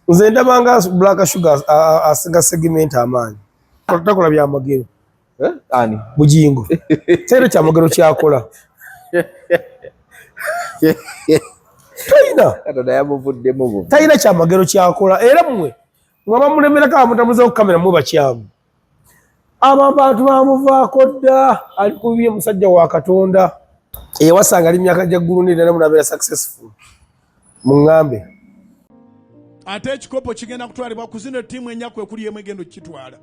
nze ndabanga Black Sugar asinga segment amaanyi takola bya magero ani Bujingo tero kya magero kyakola taina kya magero kyakola era mmwe mwaba mulemera ka mutamuza ku kamera mu bakyamu abantu bamuvaako dda ali kubye musajja wa Katonda wasanga ali myaka gya ggulu nira namunabeera successful mungambe ate ekikopo kigenda kutwalibwa ku zino ttiimu enyaku ekuli emu egenda okukitwala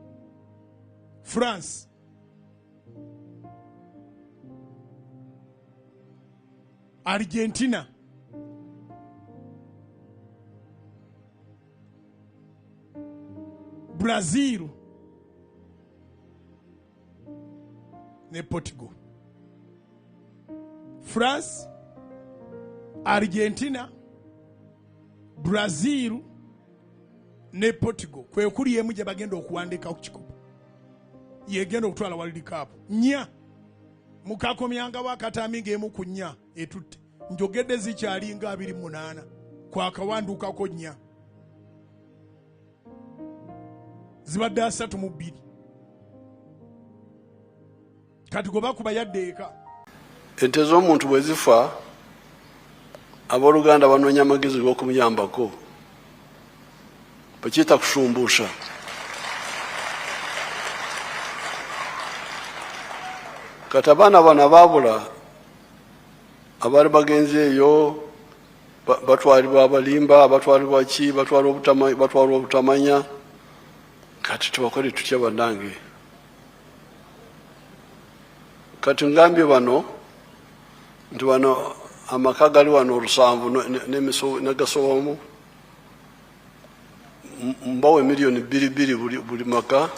France Argentina Brazil ne Portugal. France, Argentina, Brazil ne Portugal. Kwe kuli yemu gye bagenda okuwandika ku kikopo. Yegenda okutwala World Cup. Nya mukakomyanga wakatami ng'emu ku nnya etutte. Njogedde zikyalinga 28 kwakawandukako nnya. Zibadde 32. Kati goba kuba yaddeeka. Ente z'omuntu bwe zifa abooluganda banoonya amagezi g'okumuyambako bakiyita kushumbusha. Kati abaana bano abaabula abaali bagenzi eyo batwalibwa abalimba batwalibwa ki batwalibwa obutamanya kati tubakole tutya bannange. Kati ngambye bano nti bano amaka gali wano 7 n'agasowamu mbawe milioni 2 buli maka.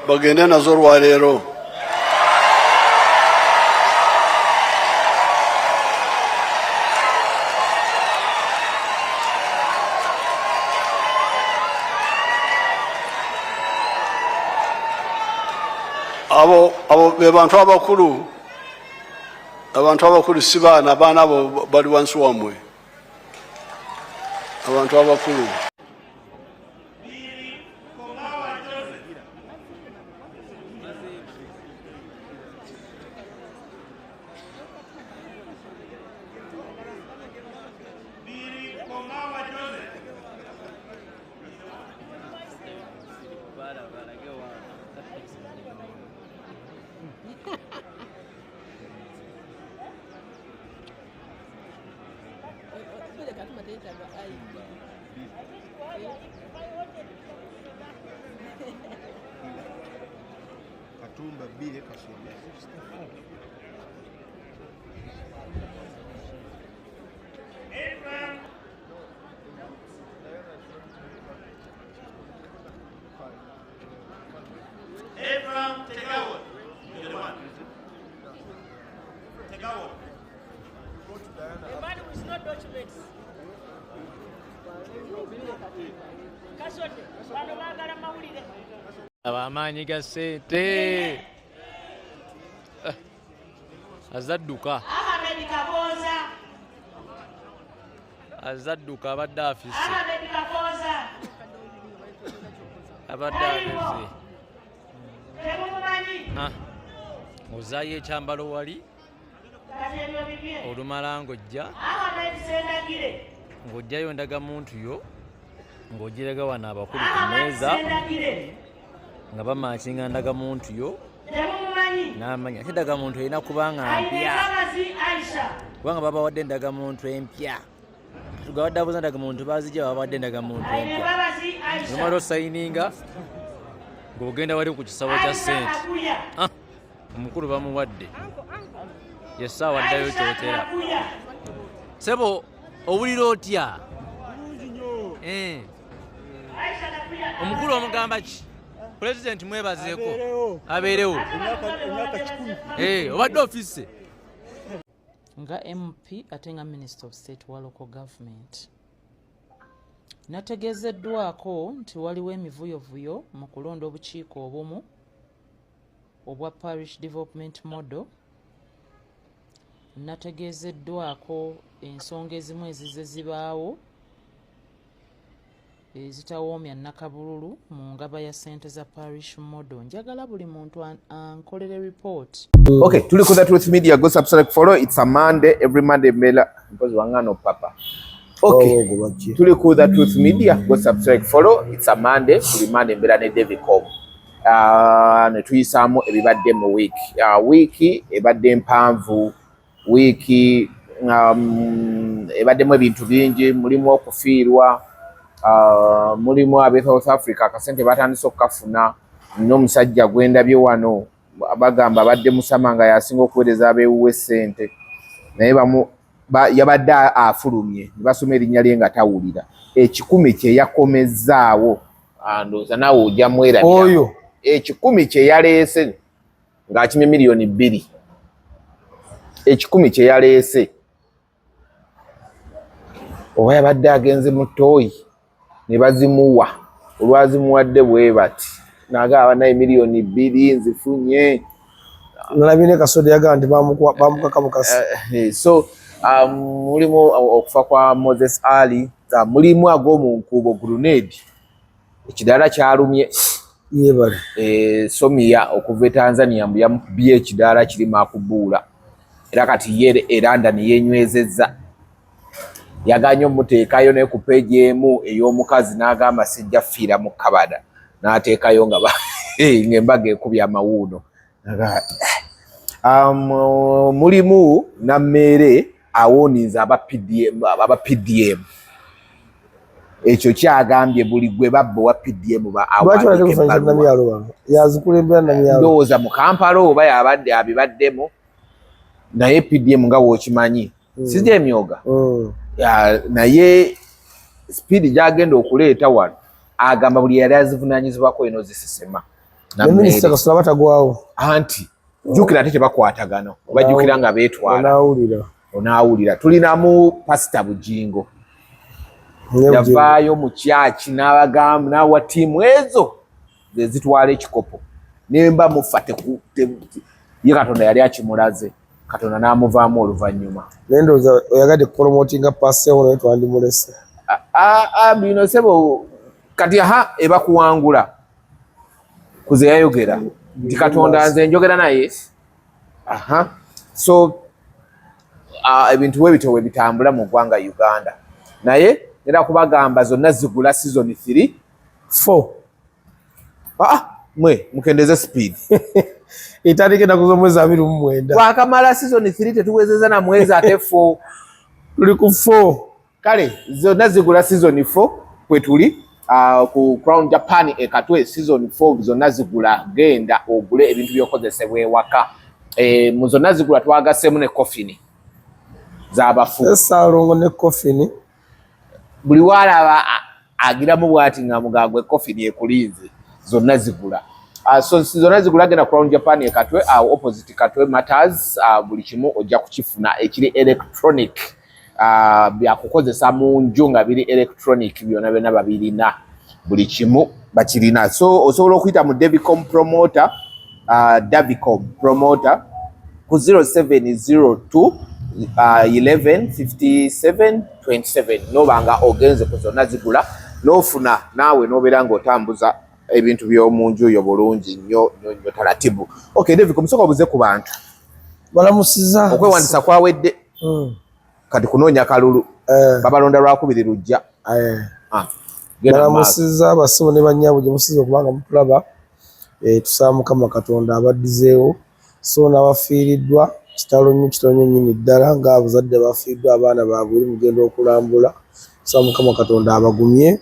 Bagende nazo olwaleero. Abo be bantu abakulu si baana abo bali wansi wammwe abantu abakulu. Katumba bile kasonga. Abraham Tegawa. You're the one. Tegawa. A man with no documents. Kasonde. Bano bagala mawulire. Abamanyi ga ssente azadduka abadde afise ozaayo ekyambalo wali olumala ng'ojjayo ndagamuntu yo ng'ogiraga wano abakulu ku mmeeza nga bamakinga ndagamuntu yo n'amanya ate ndagamuntu erina kubanga mpya kubanga babawadde ndagamuntu empya tugawadde abuza ndagamuntu bazijja babawadde ndagamuntu empya olumala osayininga ng'ogenda wali ku kisawo kya ssente omukulu bamuwadde yessaawa addayo kyotera sebo owulira otya omukulu omugamba ki President mwebazeeko abeerewo obadde ofise nga MP ate nga Minister of State wa local government Nategeezeddwako nti waliwo emivuyovuyo mu kulonda obukiiko obumu obwa Parish Development Model. Nategeezeddwako ensonga ezimu ezize zibaawo ezitawoomya Nakabululu mu ngaba ya ssente za Parish Model. Njagala buli muntu ankolere report. Okay, tuli ku The Truth Media. Go subscribe, follow. It's a Monday. Every Monday mbela because wangano papa. Okay, tuli ku The Truth Media. Go subscribe, follow. It's a Monday. Buli Monday mbela ne David Com. Ne tuyisamu ebibadde mu week. Weeki ebadde mpanvu. Weeki ebaddemu ebintu bingi, mulimu okufiirwa. Mulimu ab'e South Africa akasente batandise okukafuna. N'omusajja gwendabye wano bagamba abadde musama nga yasinga okuweereza ab'ewuwe ssente naye yabadde afulumye basoma erinnya lye nga tawulira. 10 kye yakomezzaawo ndowooza naawe ojja mwerabya oyo 10 kye yaleese ng'akimye miliyoni 2. 10 kye yaleese oba yabadde agenze mu ttooyi ne bazimuwa olwazimuwadde bwe bati nagaba naye miliyoni 2 nzifunye nalabine kasoda yaga nti bamukaka mukasi. So mulimu okufa kwa Moses Ali mulimu ag'omunkuubo grenade ekidaala kyalumye yebale Somia okuva e Tanzania yamukubye ekidaala kirimu akubuula era kati ye London yenywezezza yaganye omuteekayo ne ku page emu ey'omukazi n'agamba sijja fiira mu kabada n'ateekayo nga ng'embaga ekubya amawuuno. Mulimu Nammeere awoniza aba PDM. Ekyo kyagambye buli gwe babba wa PDM ndowooza mu Kampala oba yabadde abibaddemu naye PDM nga wookimanyi sijja emyoga naye speed gyagenda okuleeta wano agamba buli yali azivunaanyizibwako eno zisisema minisita Kasula batagwawo anti jjukira ate tebakwatagana bajjukira nga beetwala onaawulira. Tulinamu Pasita Bujingo yavaayo mu kyaki n'abagamba n'awa ttiimu ezo zezitwala ekikopo nemba mufa ye Katonda yali akimulaze Katonda n'amuvaamu oluvannyuma. Ndowooza oyagadde kupromotinga passeewo naye twandimulese. Bino sebo kati eba kuwangula kuze yayogera nti Katonda nze njogera naye. So ebintu bwebityo bwe bitambula mu ggwanga Uganda naye era kubagamba zonna zigula season 3 4 mwe mukendeze speed itandike ennaku z'omwezi 29 twakamala season 3 tetuwezeza na mwezi ate 4 tuli ku 4 kale zonna zigula season 4 kwe tuli ku Crown Japan ekatwe season 4 zonna zigula genda ogule ebintu by'okozesebwa ewaka mu zonna zigula twagassemu ne coffin z'abafu esaalongo ne coffin buli waalaba agiramu bw'ati nga mugagwe coffin ekulinze zonna zigula. So zonna zigula genda Crown Japan ekatwe opposite Katwe Matters buli kimu ojja kukifuna ekiri electronic byakukozesa mu nju nga biri electronic byonna byonna babirina buli kimu bakirina. So osobola okuyita mu Davicom promoter Davicom promoter ku 0702 115727 nobanga ogenze ku zonna zigula n'ofuna naawe n'obeera ng'otambuza ebintu by'omu nju yo bulungi nnyo taratibu. Okay, David omusoko obuze ku bantu balamusiza okwewandisa kwawedde kati kunoonya kalulu babalonda lwakubiri lujja balamusiza abasibo ne banyabo gye musiza okubanga mutulaba tusaba Mukama Katonda abaddizeewo so n'abafiiriddwa kitalo nnyo nnyini ddala ng'abazadde bafiiriddwa abaana baabwe mugenda okulambula tusaba Mukama Katonda abagumye.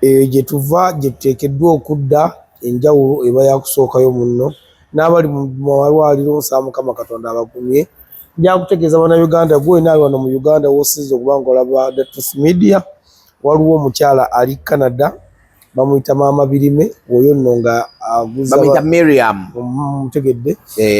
Gye tuva gye tuteekeddwa okudda enjawulo eba yakusookayo munno n'abali mu malwaliro nsaba Mukama Katonda abagumye. Nja kutegeeza bannayuganda gwe naawe wano mu Uganda w'osinza okuba ng'olaba The Truth Media waliwo omukyala ali Canada bamuyita Maama Birime oyo nno nga aguza bamuyita Miriam mutegedde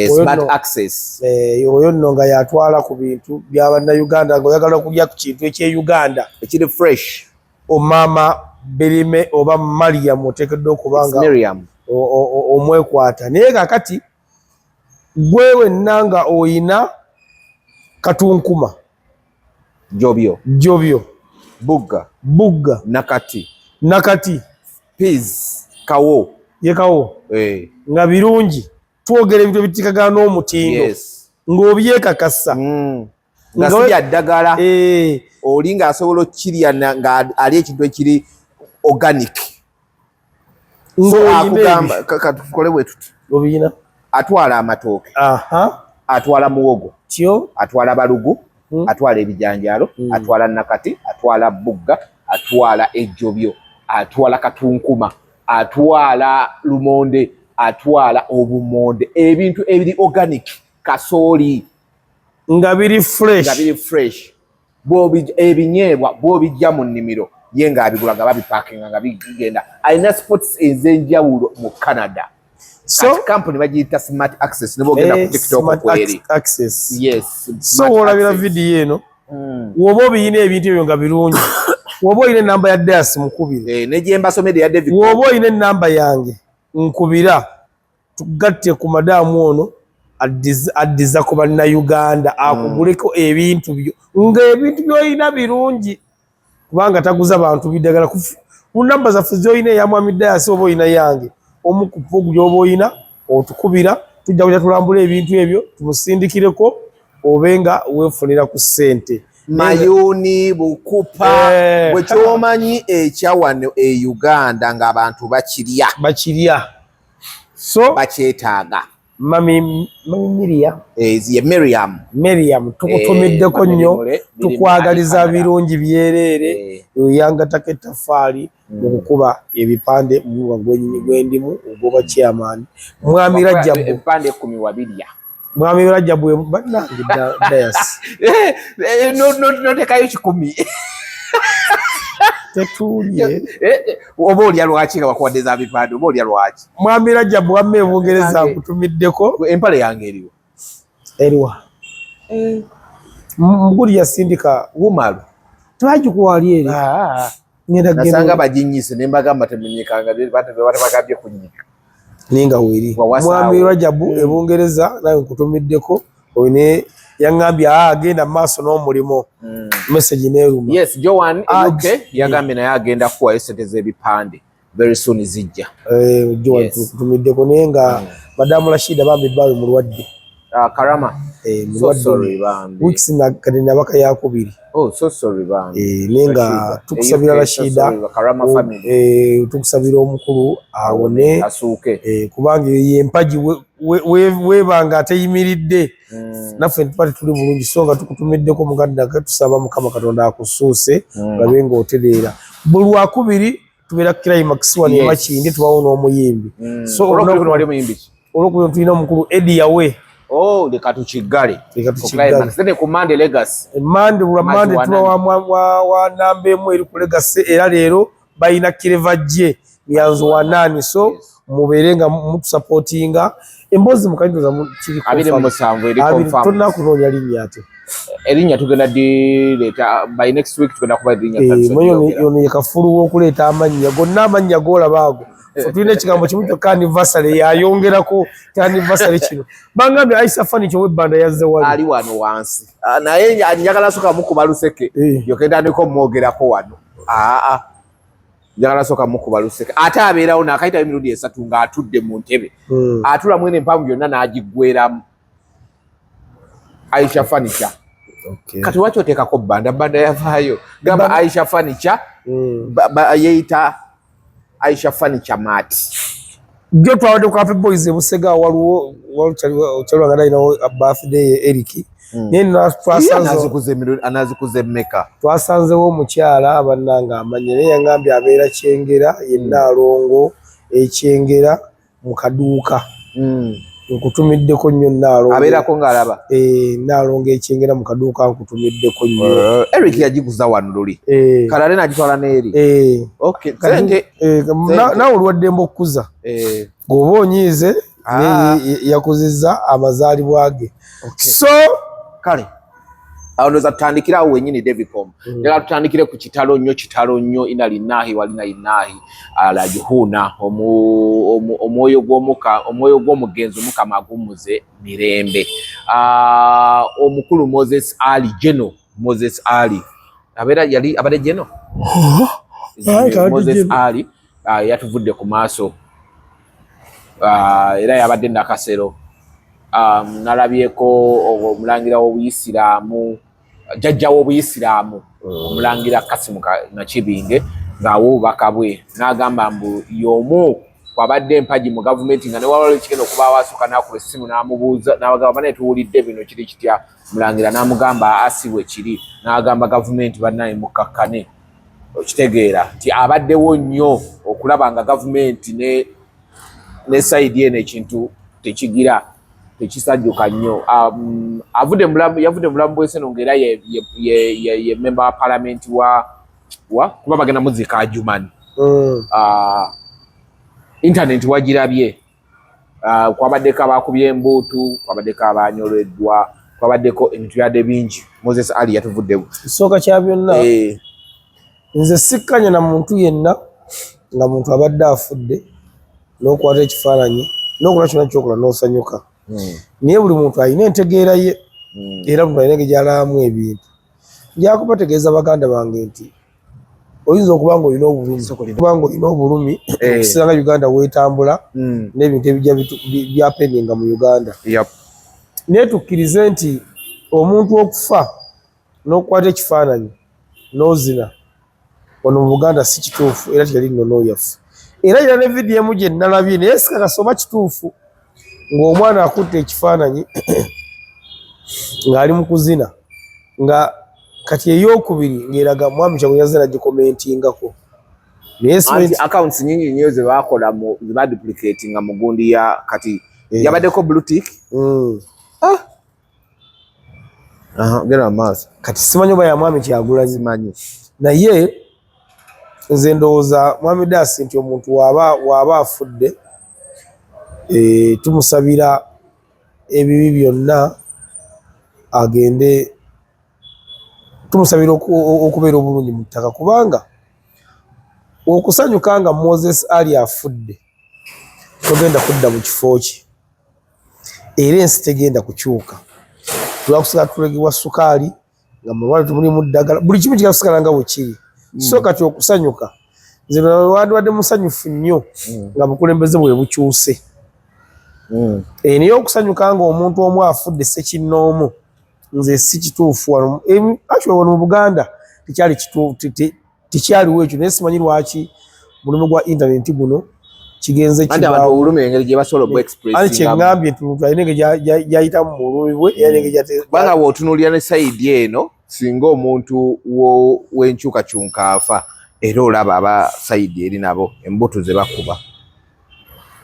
Smart Access oyo nno nga yatwala ku bintu bya bannayuganda ng'oyagala okulya ku kintu eky'e Uganda ekiri fresh omama Berime oba Mariam oteekeddwa okubanga Miriam omwekwata naye kakati gwe wennanga oyina Katunkuma Jobyo Bugga Nakati Peace Kawo nga birungi twogera ebintu bitikagana n'omutindo ng'obyekakasa nga sibya ddagala oli nga asobola okkirya nga ali ekintu ekiri organic akugamba katukole bwe tuti obiyina atwala amatooke atwala muwogo atwala balugu atwala ebijanjaalo atwala nakati atwala Bugga atwala ejjobyo atwala Katunkuma atwala lumonde atwala obumonde ebintu ebiri organic kasooli nga biri fresh ebinyeebwa bw'obijja mu nnimiro ye ng'abigula nga babipakinga nga bigenda alina sports ez'enjawulo mu Canada company bagiyita Smart Access ne bogenda ku TikTok kweri so olabira vidiyo eno woba obiyina ebintu ebyo nga birungi woba oyina enamba ya Dias mukubire ne gye mbasomedde ya David woba oyina enamba yange nkubira tugatte ku madamu ono addiza ku bannayuganda akuguleko ebintu byo ng'ebintu by'olina birungi kubanga taguza bantu biddagala ku namba zaffe z'olina eya Mwami Dias oba oyina yange omu ku pugu gy'oba oyina otukubira tujja kujja tulambula ebintu ebyo tumusindikireko obenga weefunira ku ssente mayuni bukupa bwe kyomanyi ekyawano e Uganda ng'abantu bakirya so bakyetaaga Mami Miriam tukutumiddeko nnyo tukwagaliza birungi byereere oyanga taketafaali mu kukuba ebipande mu gwenyini gwendimu ogoba chairman Mwami Rajabu ebipande 10 Mwami Rajabu bannange Dias no tekayo 10 tetuulye oba olya lwaki nga bakuwadde za bipande oba olya lwaki Mwami Rajabu wamme e Bungereza nkutumiddeko empale yange eriwa muguli yasindika wumalu twagikuwali eri nasanga baginyise ne mbagamba temunyikanga batabagambye kunyika ninga weri Mwami Rajabu e Bungereza naye nkutumiddeko oyine yangambye agenda maaso n'omulimo message neeruma Joan yagambye naye agenda kuwa esente z'ebipande very soon zijja Joan tukutumiddeko naye nga madamu Rashida bambi bbawe mulwadde Karama weeks kati nabaka yakubiri nenga tukusabira Rashida tukusabira omukulu awone kubanga yempaji webanga ateyimiridde naffe ntupate tuli bulungi so nga tukutumiddeko muganda tusaba Mukama Katonda akusuuse gabe nga otereera buli wakubiri tubeera climax wano emakindi tubawo n'omuyimbi so olwokubiri tulina omukulu Eddie yawe leka tukiggale climax ku Monday Legacy Monday tuba wa namba emu eri ku Legacy era leero bayina kirevajje myanzo wa 8 so mubeere nga mutusupportinga emboozi mukanyiza kiri 27 eri confirm tunakunoonya linnya ate erinnya tugenda direeta by next week tugenda kuba erinnya yono yekafulu w'okuleeta amannya gonna amannya g'olabaago tulina ekigambo kimu kyokka anniversary yayongerako anniversary kino bangambye Aisha Furniture webbanda yazze wali ali wano wansi naye njagala soka mukuba luseke yokenda ndiko mwogerako wano njagala soka mukuba luseke ate abeerawo nakayita emirundi 3 nga atudde mu ntebe atula mwene empanvu yonna n'agiggweramu Aisha Furniture kati waki oteekako banda yavaayo gamba Aisha Furniture yeeyita Aisha Furniture Mart gyo twawadde ku Happy Boys Busega waliwo kyalwanga dalinawo birthday Eric anazikuze mmeka twasanzewo omukyala abannanga amanye naye yangambye abeera Kyengera yenna alongo ekyengera mu kaduuka nkutumiddeko nnyo Naalongo abeerako ng'alaba Naalongo ekyengera mu kaduuka nkutumiddeko nnyo Eric yagiguza wano luli kalale n'agitwala n'eri naawe olwaddemba okukuza ng'oba onyiize yakuzizza amazaalibwa ge so kale awo ndoza tutandikira awo wenyini Devicom ndeka tutandikire ku kitalo nnyo ina linahi walina inahi ala juhuna omwoyo gw'omugenzi omukama agumuze mirembe omukulu Moses Ali abera yali abade Geno Moses Ali yatuvudde ku maaso era yabadde nakasero nalabyeko omulangira w'Obuyisiraamu jjajja w'Obuyisiraamu omulangira Kasimu Nakibinge ng'awubaka bwe n'agamba mbu y'omu kwabadde empagi mu gavumenti nga ne wawala ekigenda okubaawo asooka n'akuba essimu n'amubuuza n'abagamba bane tuwulidde bino kiri kitya mulangira n'amugamba asibwe kiri n'agamba gavumenti bannaye mukkakkane okitegeera nti abaddewo nnyo okulaba nga gavumenti ne sayidi eno ekintu tekigira tekisajjuka nnyo yavudde mulamu bw'Esseno ng'era ye member wa parliament wa kuba bagenda muzika Ajumani internet wagirabye kwabaddeko abakubye embuutu kwabaddeko abanyoleddwa kwabaddeko ebintu byadde bingi Moses Ali yatuvuddewo kisooka kya byonna nze sikkanya na muntu yenna nga muntu abadde afudde n'okwata ekifaananyi n'okola kyonna kyokola n'osanyuka naye buli muntu alina entegeera ye era buli alina gy'alabamu ebintu njakubategeeza baganda bange nti oyinza okuba nga olina obulumi okusinga Uganda weetambula n'ebintu ebijja byapeninga mu Uganda naye tukkirize nti omuntu okufa n'okukwata ekifaananyi n'ozina wano mu Buganda si kituufu era teyali nno n'oyafa era era ne vidiyo emu gye nalabye naye sikakasoba kituufu ng'omwana akutte ekifaananyi ng'ali mu kuzina nga kati ey'okubiri ng'eraga mwami Kyagulanyi nagikomentingako naye accounts nyingi nnyo ze baakola ze baduplicatinga mu gundi ya kati yabaddeko blue tick gera maaso kati simanyi oba ya mwami Kyagulanyi zimanyi naye nze ndowooza mwami Daasi nti omuntu waaba afudde tumusabira ebibi byonna agende tumusabira okubeera obulungi mu ttaka kubanga okusanyuka nga Moses Ali afudde togenda kudda mu kifo kye era ensi tegenda kukyuka tulakusigala tulegebwa sukaali nga mulwale tumulimu ddagala buli kimu kigenda kusigala nga bwe kiri so kati okusanyuka nze wadde musanyufu nnyo nga bukulembeze bwe bukyuse naye okusanyuka nga omuntu omu afudde sekinnoomu nze si kituufu wano mu Buganda tekyaliwo ekyo naye simanyi lwaki mulimu gwa intaneti guno kigenze kyeŋŋambye nti alina engeri gyayitamu mu bulumi bwe kubanga bw'otunuulira ne sayidi eno singa omuntu w'enkyukakyunka afa era olaba aba sayidi eri nabo embuto ze bakuba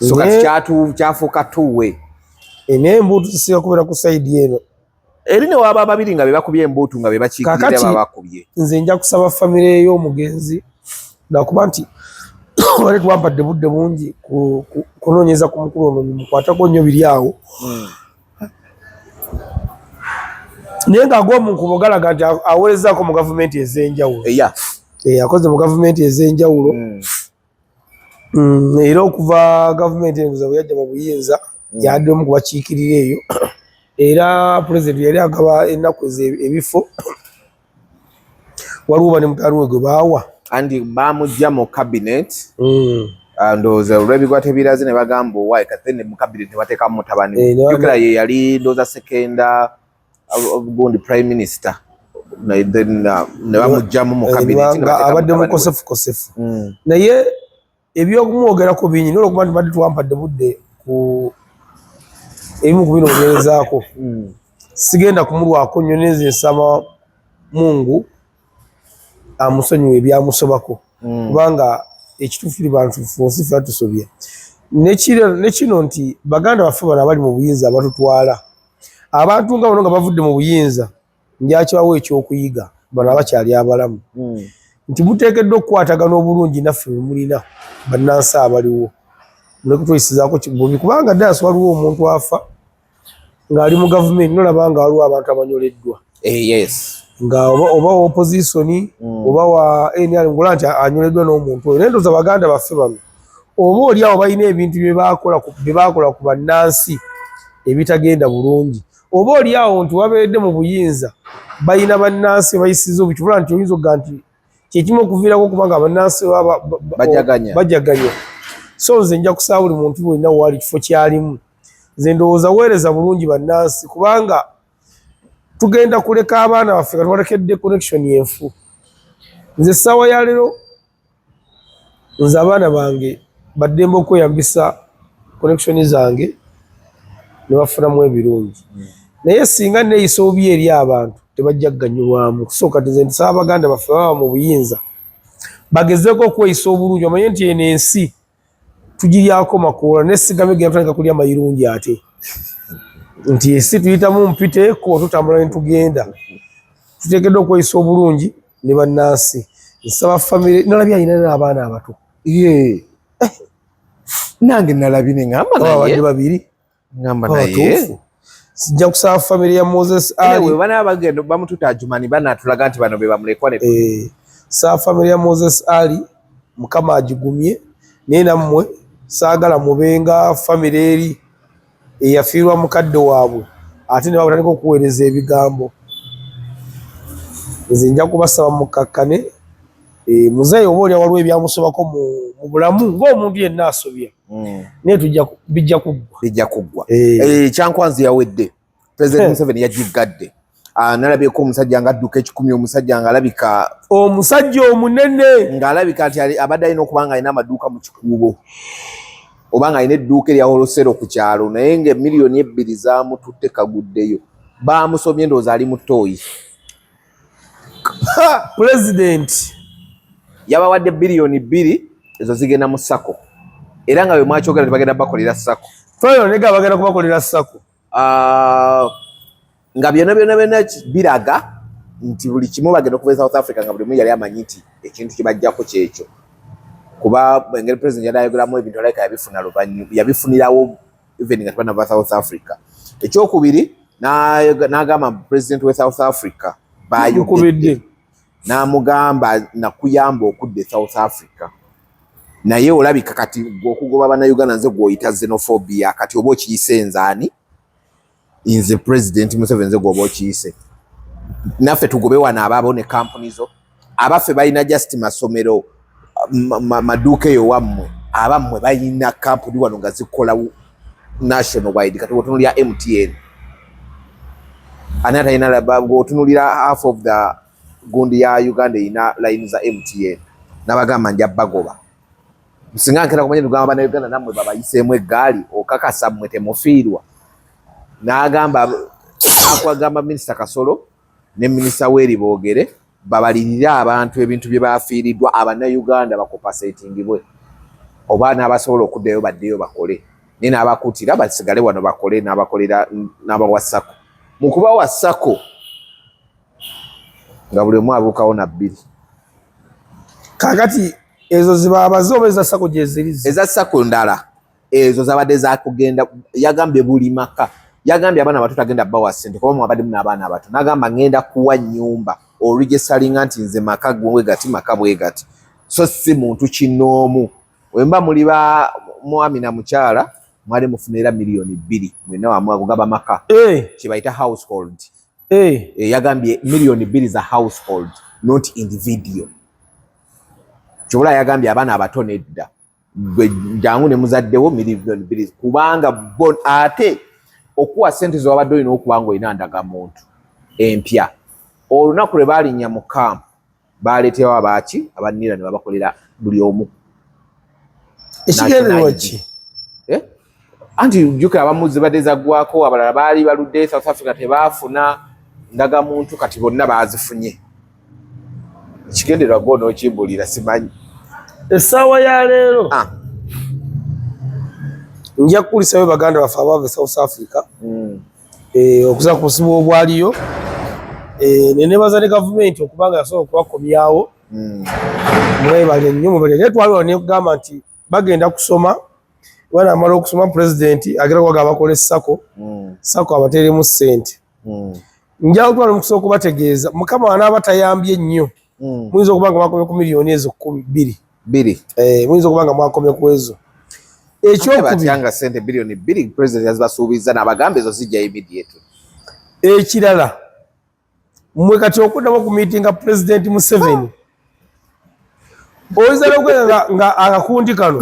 so kati kyafuuka tuwe naye embuto zisinga kubeera ku sayidi eno eri ne waba babiri nga be bakubye embuutu nga be bakiikirira baba bakubye nze nja kusaba famire y'omugenzi nakuba nti wali twampadde budde bungi kunoonyeza ku mukulu ono bimukwatako nnyo biri awo naye ng'agw'omunkubo galaga nti aweerezaako mu gavumenti ez'enjawulo akoze mu gavumenti ez'enjawulo era okuva gavumenti enguza bwe yajja mu buyinza yaddemu kubakiikirira eyo era pulezidenti yali agaba ennaku ebifo waliwo bane mutaani we gwe baawa andi baamujja mu cabinet ndowooza olw'ebigwate biraze ne bagamba owaayi kati ne mu cabinet ne bateekamu mutabani jukira ye yali ndowooza sekenda gundi prime minister ne bamugjamu mu cabinet abadde mukosefukosefu naye eby'okumwogerako bingi naye olwokuba nti badde twampadde budde ku ebimu ku bino ogerezaako sigenda kumulwako nnyo neze nsaba Mungu amusonyiwa ebyamusobako kubanga ekituufu tuli bantu fonsi ffe tusobya ne kino nti baganda baffe bano abali mu buyinza abatutwala abantu nga bano nga bavudde mu buyinza njakibawo ekyokuyiga bano abakyali abalamu nti muteekeddwa okukwatagana obulungi naffe bwe mulina bannansi abaliwo muleke tweyisizaako kibubi kubanga Daasi waliwo omuntu afa ng'ali mu gavumenti nolaba nga waliwo abantu abanyoleddwa Yes. Nga oba opposition oba wa NRM ngola nti anyoleddwa n'omuntu oyo nendoza baganda baffe bano oba oli awo balina ebintu bye baakola ku bannansi ebitagenda bulungi oba oli awo nti wabeedde mu buyinza balina bannansi bayisiza obukivula nti oyinza okuga nti kyekimu okuviirako okubanga abannansi bajaganya so nze nja kusaba buli muntu bwolina waali kifo kyalimu nze ndowooza weereza bulungi bannansi kubanga tugenda kuleka abaana baffe nga tubalekedde connection yenfu nze essaawa ya leero nze abaana bange baddembe okweyambisa connection zange ne bafunamu ebirungi naye singa neeyisa obubi eri abantu tebajja kuganyulwamu kusooka nze ntisaba abaganda baffe baba mu buyinza bagezeeko okweyisa obulungi omanye nti eno ensi tugiryako makoola nesigame genda tutandika kulya mayirungi ate nti ensi tuyitamu mpiteeko tutambula ne tugenda tuteekeddwa okweyisa obulungi ne bannansi nsaba famire nalabye alina n'abaana abato nange nalabye ne ngamba naye babiri ngamba naye sijja kusaba famire ya Moses Ali bana bagenda bamututa Jumani bana tulaga nti bano be bamulekwa ne saba famire ya Moses Ali mukama agigumye naye nammwe saagala mubenga famire eri eyafiirwa mukadde waabwe ate ne batandika okuweereza ebigambo nze nja kubasaba mukakkane muzeeyi oba olya waliwo ebyamusobako mu bulamu ng'omuntu yenna asobya naye bijja kuggwa kyankwanzi yawedde President Museveni yagigadde nalabyeko omusajja nga adduka ekikumi omusajja nga alabika omusajja omunene ng'alabika nti abadde alina okuba nga alina amaduuka mu kikuubo oba nga alina edduuka erya Holosero ku kyalo naye nga miliyoni 2 zaamututte kaguddeyo baamusomye ndowooza ali mu ttooyi President yabawadde biliyoni 2 ezo zigenda mu sako era nga bwe mwakyogera tebagenda bakolera sako nega bagenda kubakolera sako nga byonna biraga nti buli kimu bagenda okuva South Africa nga buli mu yali amanyi nti ekintu kibajjako kyekyo kuba engeri president yali ayogeramu ebintu alabika yabifunirawo even nga tebanava South Africa. Ekyokubiri n'agamba president we South Africa bayogedde n'amugamba nakuyamba okudde South Africa naye olabika kati okugoba bannayuganda nze gw'oyita xenophobia kati oba okiyise nzaani nze president Museveni nze gw'oba okiyise naffe tugobe wano abaabo ne kampuni zo abaffe balina just masomero maduuka eyo wammwe abammwe balina kampuni wano nga zikola national wide kati otunulira MTN anata ina otunulira half of the gundi ya Uganda ina line za MTN nabagamba nja bagoba singa nkera kumanya tugamba bana Uganda namwe babayiseemu eggaali okakasa mmwe temufiirwa n'agamba akwagamba minisita Kasolo ne minisita Weeri boogere babalirira abantu ebintu bye baafiiriddwa abannayuganda bakopasetingibwe oba n'abasobola okuddayo baddeyo bakole naye n'abakuutira basigale wano bakole n'abakolera n'abawasako mu kubawa sako nga buli omu abuukawo na 2 kakati ezo zibabaze oba eza sako gye zirize eza sako ndala ezo zabadde zakugenda yagambye buli maka yagambye abaana abato tagenda bawa ssente kuba mwabadde muna abaana abato n'agamba ngenda kuwa nnyumba olugesalinga nti nze maka gwe gati maka bwe gati so si muntu kinoomu wemba muli ba mwami na mukyala mwali mufunira miliyoni 2 mwena wamu agugaba maka kibayita household yagambye miliyoni 2 za household not individual kyobula yagambye abaana abato nedda jangu ne muzaddewo miliyoni 2 kubanga ate okuwa sente z'obadde olina okuba nga olina ndagamuntu empya olunaku lwe baalinya mu kampu baaleetewo abaaki abanira ne babakolera buli omu ekigendererwa ki anti jjuka abamu zibadde zaggwako abalala baali baludde South Africa tebaafuna ndagamuntu kati bonna baazifunye ekigendererwa gwo n'okimbulira simanyi essaawa ya leero nja kukulisayo baganda baffe abaava South Africa okuza ku busibu obwaliyo nenebaza ne gavumenti okubanga yasobola okubakomyawo mwebale nnyo mubale naye twaliwo nekugamba nti bagenda kusoma bwana amala okusoma president agenda kubaga bakola essako sako abateeremu ssente Njao twala mukisoko kubategeeza mukama anaaba tayambye nnyo muyinza okubanga mwakomye ku miliyoni ezo 2 muyinza okubanga mwakomye ku ezo ekyokubanga sente billioni 2 president yazibasuubiza n'abagamba ezo zijja immediate ekirala mmwe kati okuddamu ku meetinga president Museveni oyinza n'okwega nga akakundi kano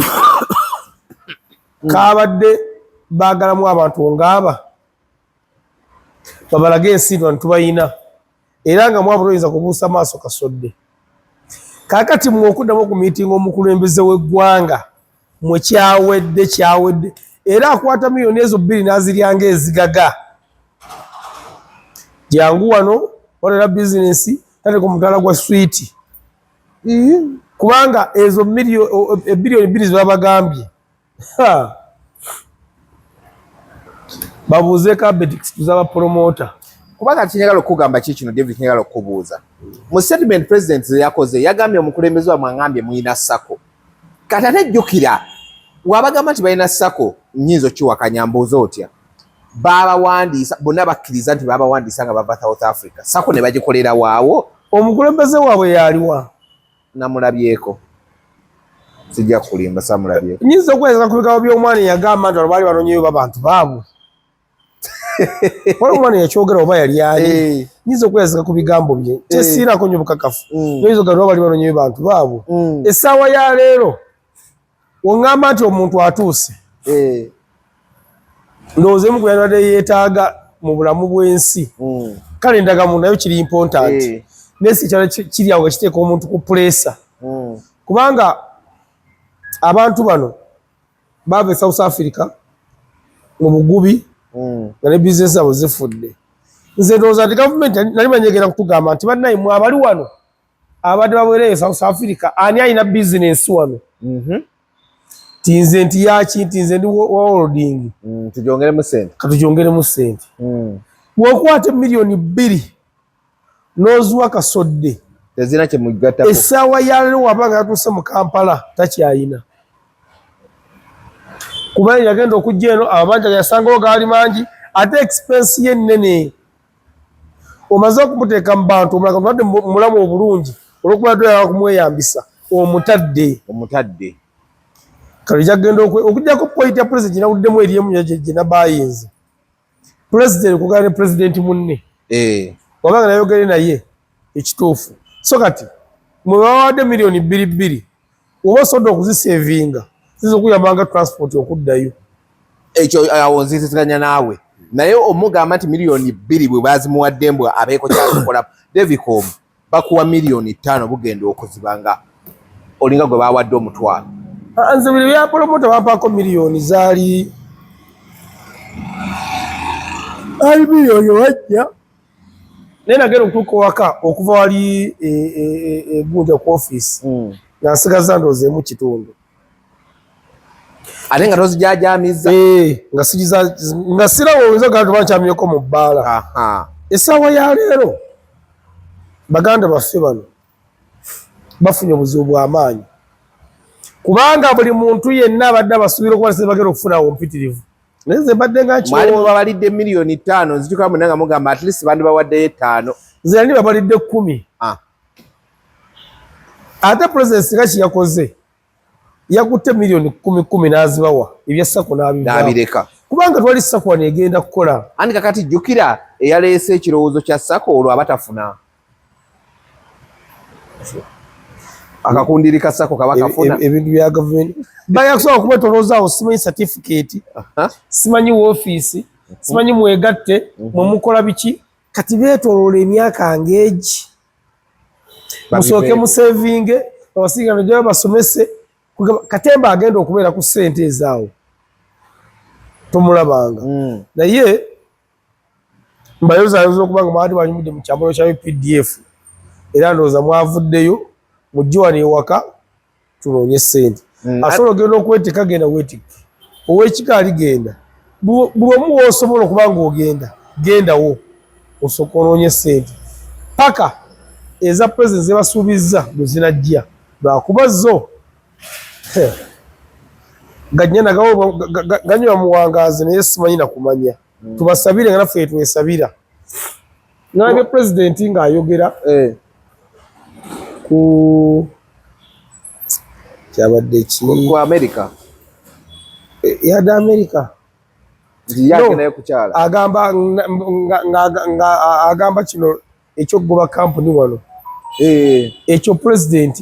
kabadde baagalamu abantu ng'aba babalage ensi wano tubayina era nga mwabula oyinza kubuusa maaso kasodde kaakati mmwe okuddamu ku meeting omukulembeze w'eggwanga mwe kyawedde era akwata miliyoni ezo 2 n'aziryanga ezigaga jangu wano olera bizinesi tate ku mutala gwa switi kubanga ezo biliyoni 2 zibabagambye babuuze kabetix kuzaba promota kubanga kinyagala okugamba kikino David kinyagala okubuuza mu statement president ze yakoze yagambye omukulembeze wa mwangambye muyina sako kati ate jjukira wabagamba nti balina sako nnyinza okiwakanya mbuuza otya baabawandiisa bonna bakkiriza nti baabawandiisa nga bava South Africa sako ne bagikolera waawo omukulembeze waabwe yaliwa namulabyeko sijja kulimba samulabyeko nnyinza okwezeka ku bigabo by'omwana yagamba nti baali banonyeyo babantu baabwe wali omwana yakyogera oba yali ali nnyinza okwezeka ku bigambo bye kyesiirako nnyo bukakafu noyinza okugamba bali banonyeyo bantu baabwe essaawa ya leero wongamba nti omuntu atuuse ndowooza emu ku yandwadde yeetaaga mu bulamu bw'ensi kale endagamuntu nayo kiri important nesi kyala kiri awo ekiteeka omuntu ku puleesa kubanga abantu bano baava e South Africa mu bugubi nga ne bizinesi zaabwe zifudde nze ndowooza nti gavumenti nali banyegera kutugamba nti bannaye mwe abali wano abadde baweereyo e South Africa ani alina bizinesi wano tinze nti yaki ntinze ndi wa holding tujongeremu sente katujongeremu sente bw'okwata miliyoni 2 n'ozuwa kasodde tezina kye mugattako essaawa ya leero wabanga yatuuse mu Kampala takyayina kubanga yagenda okujja eno amabanja yasangawo gaali mangi ate expense ye nnene omaze okumuteeka mu bantu omulala kamutadde mulamu obulungi olwokuba toyala kumweyambisa omutadde kale kyagenda okujjako point ya president nawuddemu eriemu gye nabayinze president kugala ne president munne wabanga nayogere naye ekituufu so kati mwe bawadde miliyoni 2 oba osodde okuzisevinga ziza okuyambanga transport okuddayo ekyo awo nziziganya naawe naye omugamba nti miliyoni 2 bwe bazimuwadde mbwe abeeko kyazikola Devicom bakuwa miliyoni 5 bugenda okuzibanga olinga gwe bawadde omutwalo nze biri bya promota bampaako miliyoni zaali miliyoni wajja naye nagenda okutuuka waka okuva wali egunja ku office nansigaza ndoozeemu kitundu ate nga tozijajamiza nga sirawo oyinza ogamba tubankyamyeko mu bbaala essaawa ya leero baganda baffe bano bafunye obuzibu bw'amaanyi kubanga buli muntu yenna abadde abasuubira okuba nti bagenda okufunawo ompitirivu naye nze mbadde nga mwali babalidde miliyoni 5 nzituka mwenna nga mugamba at least bandi bawaddeyo 5 nze nali babalidde 10 ate president nga kiyakoze yakutte miliyoni 10 n'azibawa ebya sako n'abireka kubanga twali sako wano egenda kukola andi kakati jjukira eyaleese ekirowoozo kya sako olwo abatafuna akakundirika sako kaba kafuna ebintu bya gavumenti bayakusobola kumwetolozaawo simanyi certificate simanyi woofiisi simanyi mwegatte mwemukola biki kati beetoloola emyaka ng'egi musooke musevinge abasigana gye basomese katemba agenda okubeera ku ssente ezaawo tomulabanga naye mbayozaayoza okuba nga mwati banyumidde mu kyambalo kya UPDF era ndowooza mwavuddeyo mujje wano ewaka tunoonye ssente asobola ogenda okwetika genda weetike ow'ekika aligenda buli omu woosobola okuba nga ogenda gendawo osooka onoonye ssente paka eza president zebasuubizza bwe zinajja lwakuba zo ganywa muwangaazi naye simanyi nakumanya tubasabire nga naffe twesabira Nalabye president nga ayogera ku kyabadde ku America yadde America yagenayo kukyala agamba kino ekyokugoba kampuni wano ekyo president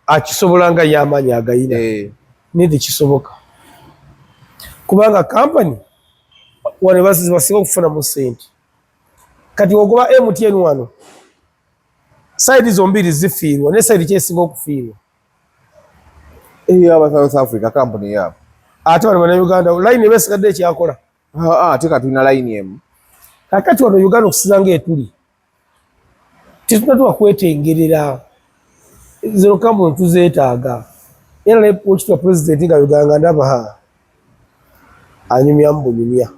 akisobola nga y'amaanyi agayina naye tekisoboka kubanga kampani wano basinga okufunamu ssente kati ogoba MTN wano saidi zombiri zifiirwa ne saidi kyesinga okufiirwa aba South Africa kampuni yabo ate wano bana Uganda line ebesigadde ekyakola ate katulina line emu kakati wano Uganda okusiza ngaetuli tetunatuwa kwetengerera zero kampuni tuzeetaaga era ne wekitwa president nga Uganda ndaba anyumya mu bunyumya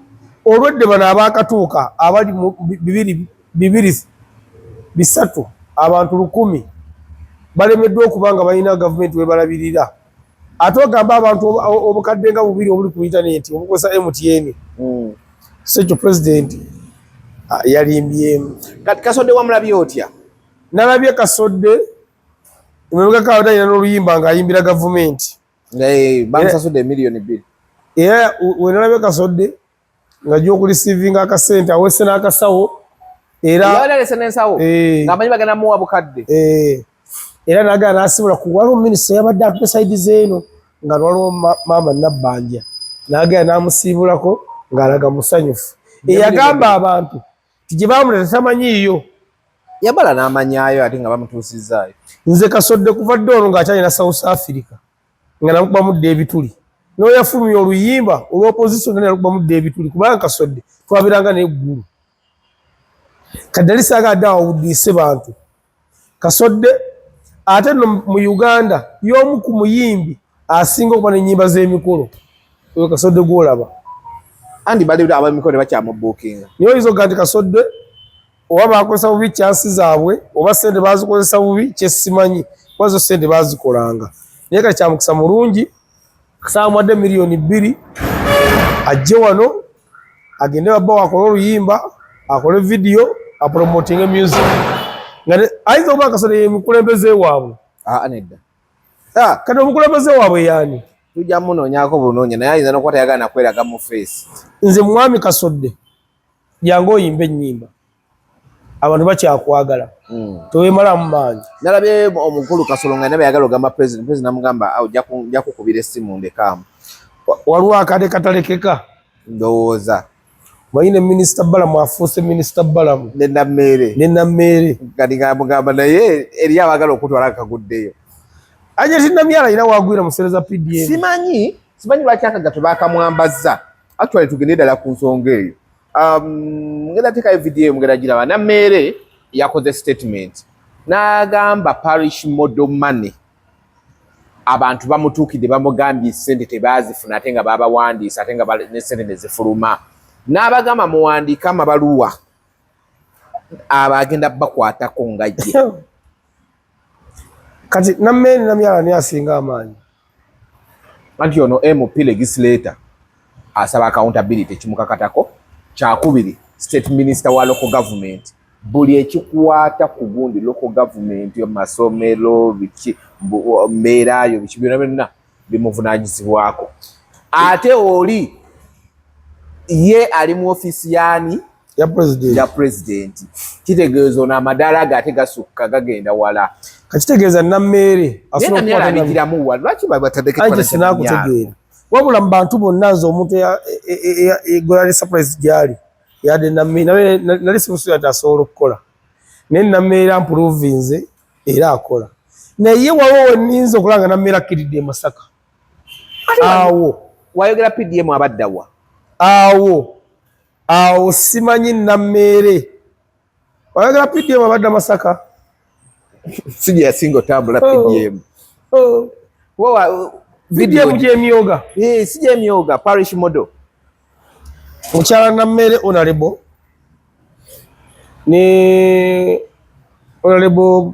olwedde bano abakatuuka abali mu bibiri bisatu abantu 100 balemeddwa okuba nga balina gavumenti webalabirira ate ogamba abantu obukadde nga bubiri obuli ku intaneti obukozesa MTN sekyo president yalimbyemu kati Kasodde wamulabye otya nalabye Kasodde emabega kawo alina n'oluyimba ng'ayimbira gavumenti bamusasudde miliyoni 2 era wenalabye Kasodde ng'ajja okulisiivinga akasente awese n'akasawo era yalese n'ensawo ng'amanyi bagenda muwa bukadde era nagaa n'asibula ku waliwo minisita yabadde atupe saidi zeeno nga waliwo maama Nabbanja nagaa n'amusiibulako ng'alaga musanyufu eyagamba abantu tije bamuleta tamanyiiyo yabala n'amanyaayo ate nga bamutuusizaayo nze Kasodde kuva dde ono ng'akyalina South Africa nga namukubamudde ebituli n'oyo yafulumya oluyimba olw'opposition nga namukubamudde ebituli kubanga Kasodde twabiranga n'eggulu kaddali saagadde awawuddise bantu Kasodde ate no mu Uganda y'omu ku muyimbi asinga okuba n'ennyimba z'emikolo oyo Kasodde gw'olaba andi bali ab'emikolo bakyamubuukinga niyo oyinza okuga nti Kasodde oba bakozesa bubi kyansi zaabwe oba ssente bazikozesa bubi kyesimanyi kuba zo ssente bazikolanga naye kati kyamukisa mulungi kasaamuwadde miliyoni 2 ajje wano agende babba akole oluyimba akole vidiyo apromotinge music ayinza okuba Kasodde ye mukulembeze waabwe nedda kati omukulembeze waabwe yaani tujja munoonyaako bunoonya naye ayinza n'okuba tayagala nakweraga mu face nze mwami Kasodde jangu oyimba ennyimba abantu bakyakwagala tewemalamu maanyi nalabye omukulu Kasolo nga nabe yagala ogamba president namugamba ojja kukubira essimu ndekaamu waliwo akade katalekeka ndowooza bayine minisita Balamu afuuse minisita Balamu nenammeere kati ngamugamba naye eri abagala okutwala akaguddeyo anje tinamyala alina wagwira musereza PDM simanyi lwaki akaga tebakamwambazza actually tugende ddala ku nsonga eyo ngenda teekayo vidiyo mugenda giraba nammeere yakoze statement n'agamba parish model money abantu bamutuukidde bamugambye ssente tebazifuna ate nga babawandiisa ate nga n'essente ne zifuluma n'abagamba muwandiike amabaluwa abagenda bakwatako nga ye kati nammeere namyala niye asinga amaanyi anti ono MP legislator asaba accountability kimukakatako kyakubiri state minister wa local government buli ekikwata ku gundi local government masomero biki mbeerayo biki byonna byonna bimuvunaanyizibwako ate oli ye ali mu ofisi yani ya president kitegeeza ono amadaala ge ate gasukka gagenda wala kakitegeeza nammeere abigiramu wala lwaki babataddekesinaakutegeera wabula mu bantu bonna nze omuntu egolali surprise gyali yadde nammeere nali simusuubira nti asobola okukola naye nammeere ampuruvinze era akola naye waliwo wenninza okulanga nammeere akkiridde e Masaka awo wayogera PDM abaddawa awo simanyi nammeere wayogera PDM abadda Masaka sijja yasinga otambula PDM PDM gy'emyoga si gy'emyoga parish model mukyala nammeere honorable ne honorable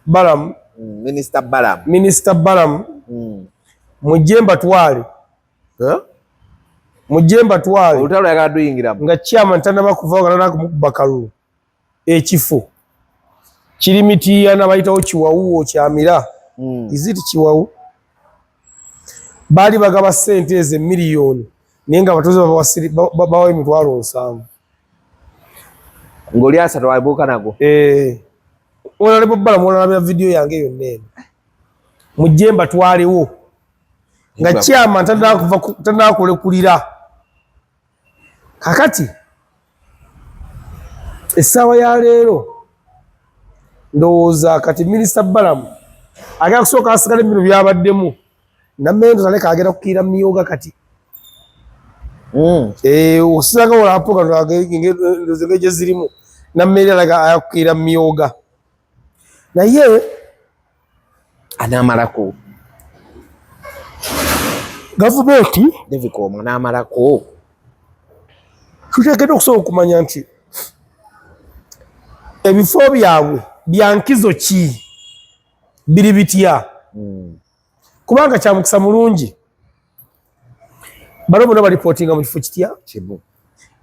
Balamu minister Balamu mujje mbatwale olutalo yagala tuyingiramu nga chairman tanaba kuva nga nana kumukuba kalulu ekifo kirimitiya nabayitawo Kiwawu kyamira iziti Kiwawu bali bagaba sente eze miliyoni nenga abatoze babawa emitwalo 7 ngoli asatu wabuka nago ona lebo bala mwana na video yange yonene mujemba twalewo nga kyama tanda kulekulira kakati esawa ya leero ndowooza kati Minisita Balamu agenda kusooka asigale bino byabaddemu nammendo zaleka agenda kukiira Miyoga kati osanga olapo ndozegeje zirimu nammendo alaga ayakukiira Miyoga naye anamalako gavumenti Devicom anamalako tuteekeddwa okusobola okumanya nti ebifo byabwe byankizo ki biri bitya kubanga kyamukisa mulungi balo bonna balipootinga mu kifo kitya kibu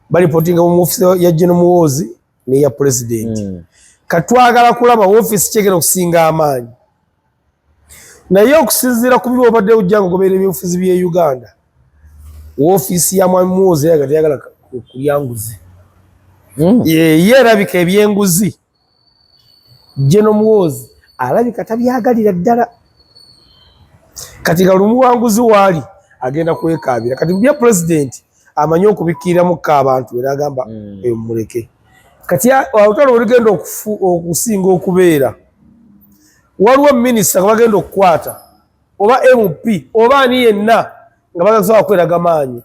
balipootinga mu ofisi ya General Muhoozi neya President katwagala kulaba ofisi kyegera okusinga amaanyi naye okusinziira ku biro obadde ojjanga ogoberera ebyobufuzi bye Uganda ofisi ya Mwami Muhoozi yagala kulyanguzi ye erabika ebyenguzi General Muhoozi alabika tabyagalira ddala kati galumuwanguzi waali agenda kwekabira kati bya President amanyi okubikiramu abantu era agamba muleke kati awutalo oligenda okusinga okubeera waliwo minisita nga bagenda okukwata oba MP oba ani yenna nga bagasobola kweraga maanyi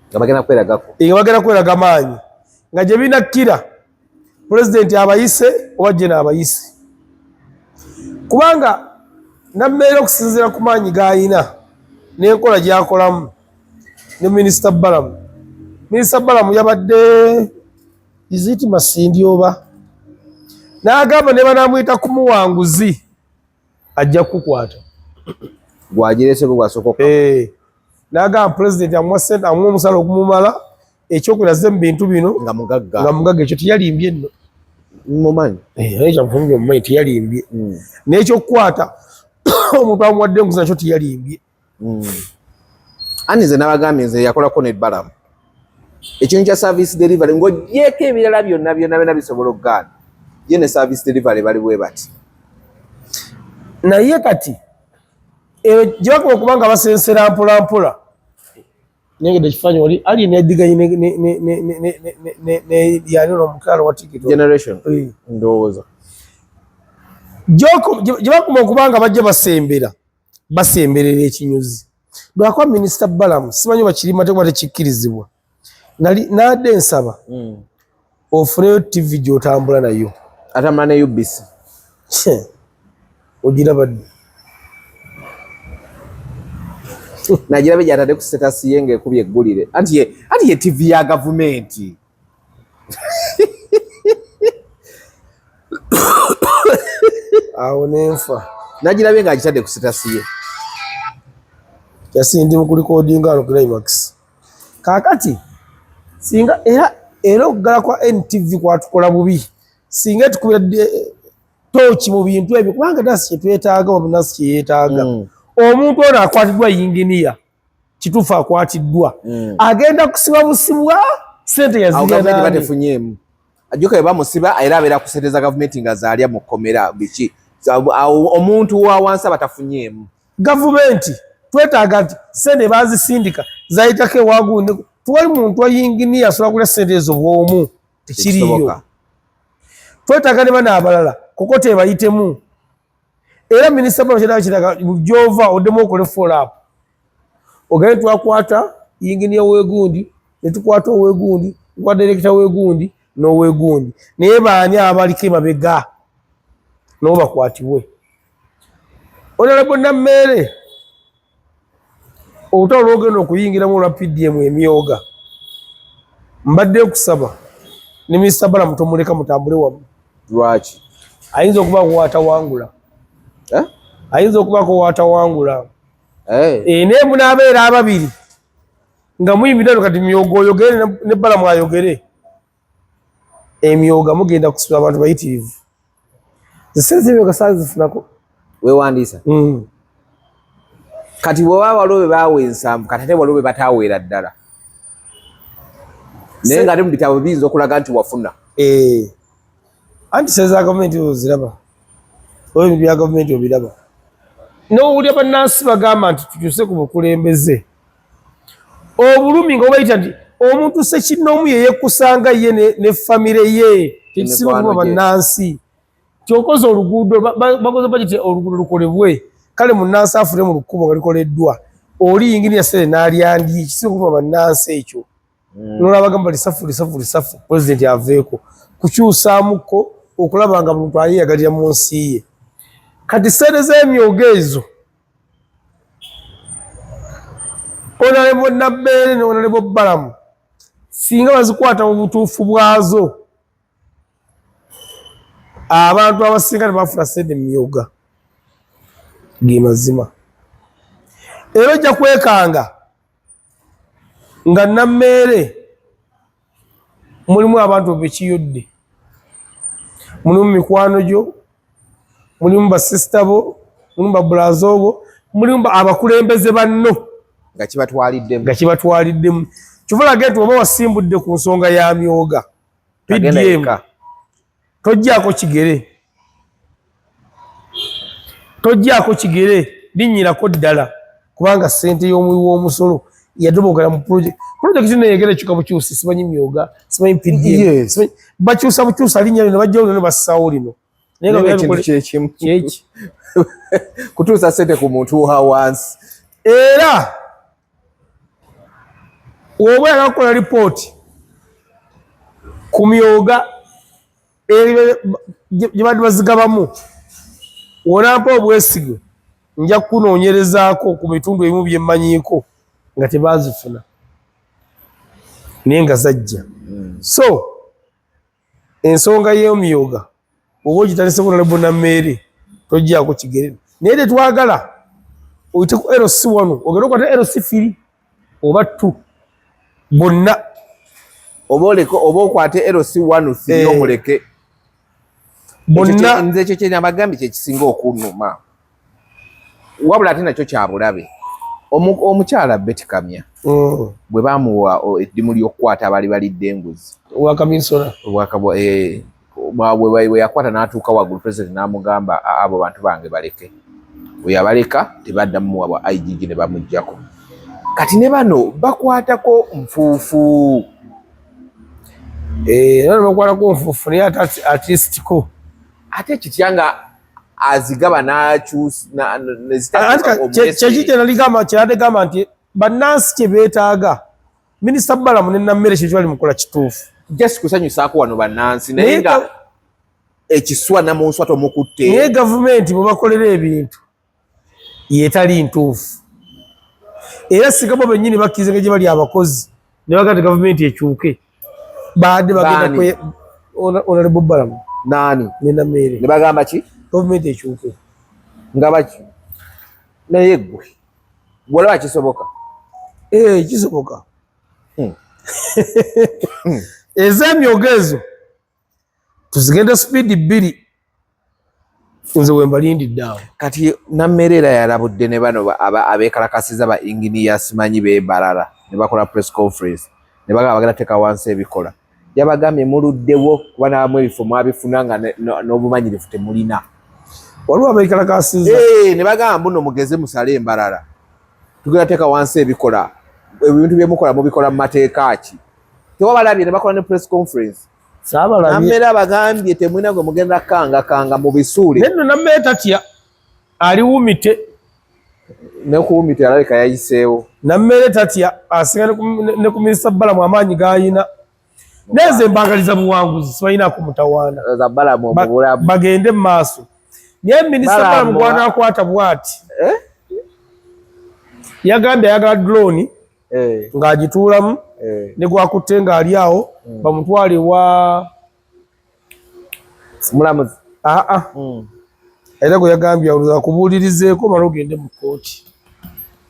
nga bagenda kweraga maanyi nga gye binakkira President abayise oba General abayise kubanga nammeera okusinziira ku maanyi g'ayina n'enkola gy'akolamu ne Minisita Balamu yabadde iziti Masindi oba n'agamba ne banamuyita ku muwanguzi ajja kukwata gwagirese bwasooka n'agamba President amuwa omusala ogumumala ekyokweraze mu bintu bino nga mugagga ekyo teyalimbye nno mumanyi ekyamufumbye omumanyi teyalimbye n'ekyokukwata omuntu amuwadde enguzi nakyo teyalimbye ani nze nabagambye nze yakolako ne Balamu ekintu kya service delivery ng'ogyeko ebirala byonna bisobola okugaana ye ne service delivery bali bwe bati naye kati gye bakuba okuba nga basensera mpolampola nengedde ekifaananyi oli ali nediganye yani omukyalo wa tikiti generation ndowooza gye bakuma okuba nga bajja basemberera ekinyuzi lwakuba Minisita Balamu simanyi bakirima tekuba tekikkirizibwa nadde nsaba ofuneyo TV gy'otambula nayo atambula ne UBC ogirabadde nagirabe gyatadde ku status ye ng'ekubye eggulire anti ye TV ya gavumenti awo nenfa nagirabe ng'agitadde ku status ye yasindi mu kulikodinga ano Climax kakati singa era okugala kwa NTV kwatukola bubi singa tukubira tochi mu bintu ebyo kubanga nasi kyetwetaaga oba nasi kyeyetaaga omuntu ono akwatiddwa yinginiya kituufu akwatiddwa agenda kusiba busibwa sente yazigana batefunyemu ajuka bwe bamusiba era abeera kuseeteza gavumenti nga zaalya mu kkomera biki omuntu wa wansi batafunyemu gavumenti twetaaga nti sente bazisindika zayitako ewagundi tuwali muntu wayinginiya asobola kulya sente ezo bwomu tekiriyo twetaaga ne bana abalala kuko tebayitemu era Minisita Balamu kyetaaga kiraga gyova oddemu okole follow up ogende twakwata yinginiya wegundi netukwata owegundi tukwa direkita wegundi n'owegundi naye baani abaliko emabega nabo bakwatibwe Honorable Nammeere olutalo lwogenda okuyingiramu olwa PDM emyoga mbadde kusaba ne Minisita Balamu tomuleka mutambule wamu lwaki ayinza okuba kuwatawangula ayinza okuba kuwatawangula naye munaabeera ababiri nga muyimirano kati myogo oyogere ne Balamu ayogere emyoga mugenda kusula abantu bayitirivu zisente z'emyoga saazifunako wewandiisa kati bw'oba waliwo be baawa ensanvu kati ate waliwo be bataaweera ddala naye nga ate mu bitabo biyinza okulaga nti wafuna anti sente za gavumenti oziraba oba ebintu bya gavumenti obiraba n'owulira bannansi bagamba nti tukyuse ku bukulembeze obulumi nga obayita nti omuntu sekinnoomu ye yekkusanga ye ne famire ye tekisiba kuba bannansi kyokoze oluguudo bakoze bagiti oluguudo lukolebwe kale munnansi afune mu lukubo nga likoleddwa oli yingirira sere n'alyandi kisiba kuba bannansi ekyo nolaba bagamba lisafu pulezidenti aveeko kukyusaamuko okulaba nga muntu ayeyagalira mu nsi ye kati sente z'emyoga ezo onalebo Nabbeere ne onalebo Balamu singa bazikwata mu butuufu bwazo abantu abasinga tebafuna sente mu myoga ge mazima era ojja kwekanga nga Nabbeere mulimu abantu bekiyodde mulimu mikwano gyo mulimu basisita bo mulimu babulazo bo mulimu abakulembeze banno nga kibatwaliddemu kivulaga nti oba wasimbudde ku nsonga ya myoga PDM tojjaako kigere linnyirako ddala kubanga ssente y'omuwi w'omusolo yadobogera mu pulojekiti neyegera kyuka bukyusi simanyi myoga simanyi PDM bakyusa bukyusa linnya lino bajjawo lino bassaawo lino kyeki kutuusa ssente ku muntu wa wansi era oba oyagala kukola lipooti ku myoga gye badde bazigabamu wonampa obwesigwe nja kukunoonyerezaako ku bitundu ebimu bye mmanyiiko nga tebazifuna naye nga zajja so ensonga y'emyoga oba ogitalese kunalebo Nabbeere tojjaako kigere naye tetwagala oyite ku LC1 ogenda okwata LC3 oba 2 bonna oba okwate LC1 3 omuleke bonna nze ekyo kyenabagambye kyekisinga okunnuma wabula ate nakyo kyabulabe omukyala Betty Kamya bwe bamuwa eddimu ly'okukwata abaali balidde enguzi wakaminsona bwe yakwata n'atuuka waggulu pulezidenti n'amugamba abo bantu bange baleke bwe yabaleka tebaddamu muwa bwa IGG ne bamuggyako kati ne bano bakwatako nfuufu nano bakwatako nfuufu naye artistiko ate kitya nga azigaba kyeki kyenaligamba nti bannansi kye beetaaga minisita Balamu ne Nabbeere kye bali mukola kituufu just kusanyusaako wano bannansi naye nga ekiswa namunswa tomukutte naye gavumenti bwe bakolera ebintu yeetali ntuufu era sigabo bennyini bakkiriza nga gye bali abakozi ne bagamba gavumenti ekyuke baadde bagenda Honorable Balamu nani ne Nabbeere ne bagamba ki gavumenti ekyuke nga baki naye gwe bwolaba kisoboka kisoboka ez'emyoga ezo tuzigenda sipiidi 2 nze wembalindidde awo kati Nabbeere era yalabudde ne bano abeekalakasiza ba inginiya simanyi beebalala ne bakola press conference ne bagamba bagenda teeka wansi ebikola yabagambye muluddewo kuba nabamu ebifo mwabifuna nga n'obumanyirivu temulina waliwo abeekalakasiza ne bagamba mbuno mugeze musale embalala tugenda teeka wansi ebikola ebintu byemukola mubikola mu mateeka ki tewabalabye ne bakola ne press conference Nabbeere abagambye temulina gwe mugenda kanga mu bisuule nenno Nabbeere tatya aliwumite nekuwumite alabika yayiseewo Nabbeere tatya asinga ne ku minisita Balamu amaanyi g'ayina neze mbangaliza buwanguzi sibalinaako mutawaana bagende mu maaso naye minisita Balamu gw'anaakwata bw'ati yagambye ayagala drone ng'agituulamu ne gwakutte ng'ali awo bamutwale wa mulamuzi era gwe yagambye akubuulirizeeko mala ogende mu kkooti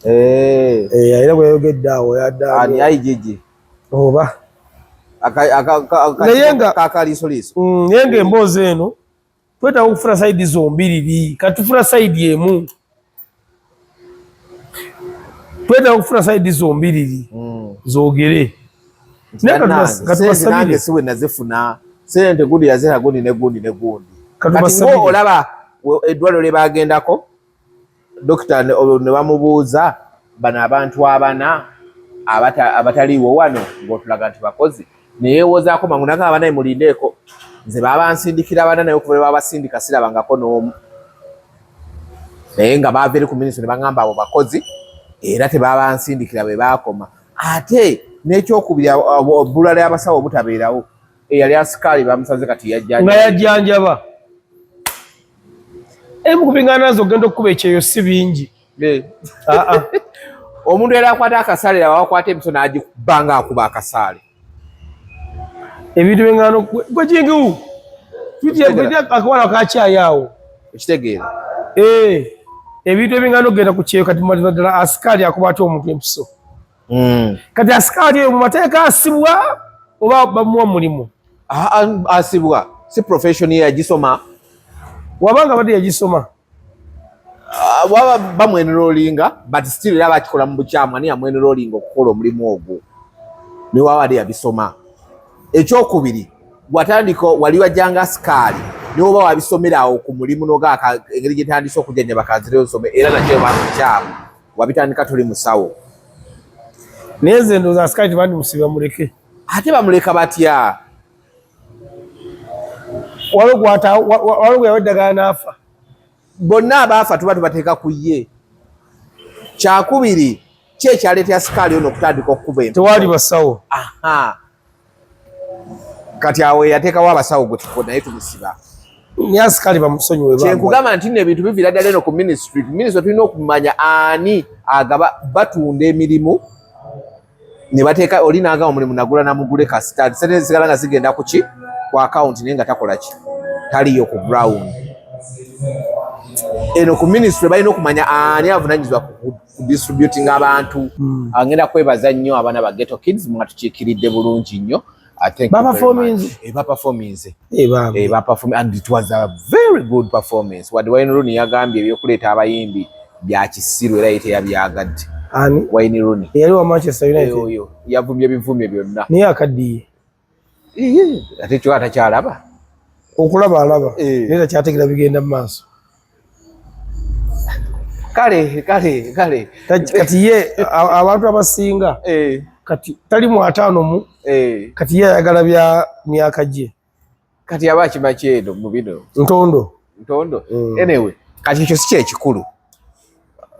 era gwe yayogedde awo ani IGG oba Yenga emboozi eno twetaaga okufuna sayidi zombiriri katufuna sayidi emu twetaaga okufuna sayidi zombiriri zoogere nange siwe nazifuna sente gundi yazira gundi ne gundi kati ngo olaba eddwaliro lye bagendako dokita ne bamubuuza bano abantu abana abataliiwo wano ng'otulaga nti bakozi neyewozaako mangu nagamba naye mulindeeko nze baba nsindikira abana naye okuva babasindika sirabangako n'omu naye nga baava eri ku minisitule ne bagamba abo bakozi era tebaba nsindikira bwe baakoma ate n'ekyokubiri obbula ly'abasawo obutabeerawo eyali asikaali bamusaze kati yajjanjaba emu ku biŋŋaanazo ogenda okukuba ekyeyo si bingi omuntu era akwata akasaale wakwata emiso n'agikubanga akuba akasaale ebintu biŋŋaano gwejingiwu akawala kakyayaawo ekitegeera ebintu ebiŋŋaano ogenda ku kyeyo kati malina ddala asikaali akuba ate omuntu empiso kati asikaali eyo mu mateeka asibwa oba bamuwa mulimu asibwa si profession ye yagisoma wabanga badde yagisoma waba bamweneroolinga but still era bakikola mu bukyamu ani yamweneroolinga okukola omulimu ogwo ne wabadde yabisoma ekyokubiri watandika wali wajjanga sikaali niwoba wabisomerawo ku mulimu noga engeri gyetandise okujjanja bakanzireyo nsome era nakyo bamukyamu wabitandika tuli musawo naye nze ndowooza sikaali tebandimusiba muleke ate bamuleka batya waliwo yawe eddagala n'afa bonna abaafa tuba tubateeka ku ye kyakubiri ki ekyaleetera sikaali ono okutandika okukuba tewali basawo kati awo yateekawo abasawo gwe tuko naye tumusiba naye sikaali bamusonyiwe kyenkugamba nti nno ebintu biviira ddala eno ku minisitule tulina okumanya ani agaba batunda emirimu ne bateeka oli naagamba omulimu nagula namugule kasitaadi sente zisigala nga zigenda ku ki ku akawunti naye nga takola ki taliyo ku ground eno ku minisitule balina okumanya ani avunanyizibwa ku distributing abantu agenda kwebaza nnyo abaana ba ghetto kids mwatukiikiridde bulungi nnyo and it was a very good performance wadde Wayne Rooney yagambye ebyokuleeta abayimbi bya kisiru era yeteya byagadde Wayne Rooney yali wa Manchester United yavumye ebivumye byonna naye akaddiye ate kyo atakyalaba okulaba alaba naye takyategeera bigenda mu maaso kale kati ye abantu abasinga kati tali mu 5 kati ye ayagala bya myaka gye kati aba akima kyedo mu bino ntondo anyway kati ekyo si kyekikulu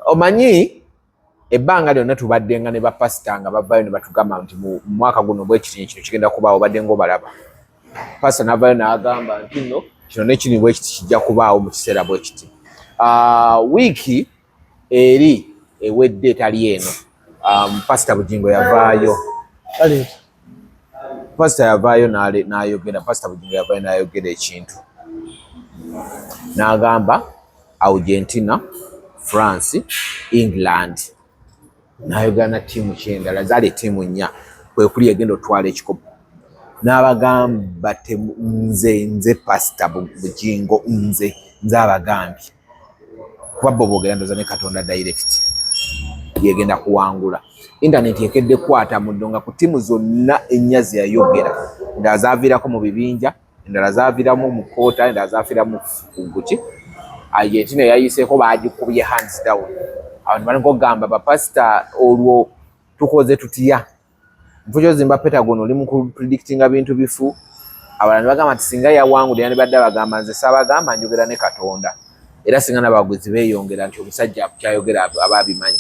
omanyi ebbanga lyonna tubaddenga ne bapasita nga bavaayo ne batugamba nti mu mwaka guno bwekiti kino kigenda kubaawo badde ng'obalaba pasita n'avaayo n'agamba nti nno kino nekini bwekiti kijja kubaawo mu kiseera bwekiti wiiki eri ewedde etali eno pasita Bugingo yavaayo n'ayogera ekintu n'agamba Argentina, France, England n'ayogera na ttiimu kyendala zaali ttiimu 4 kwe kuli egenda otwala ekikopo n'abagamba nze pasita Bugingo nze abagambye kuba bo boogera ndoza ne Katonda direct yegenda kuwangula internet ekedde kwata muddonga ku ttiimu zonna 4 ziyayogera endala zaaviirako mu bibinja endala zaaviiramu mu koota endala zaafiiramu kuguki Argentina yayiseeko baagikubye hands down abantu bali kugamba bapasita olwo tukoze tutya mpujo zimba Pentagon oli mu predictinga bintu bifu abalani bagamba nti singa yawangulira ne badde bagamba nze sabagamba njogera ne Katonda era singa n'abaguzi beeyongera nti omusajja kyayogera ababimanyi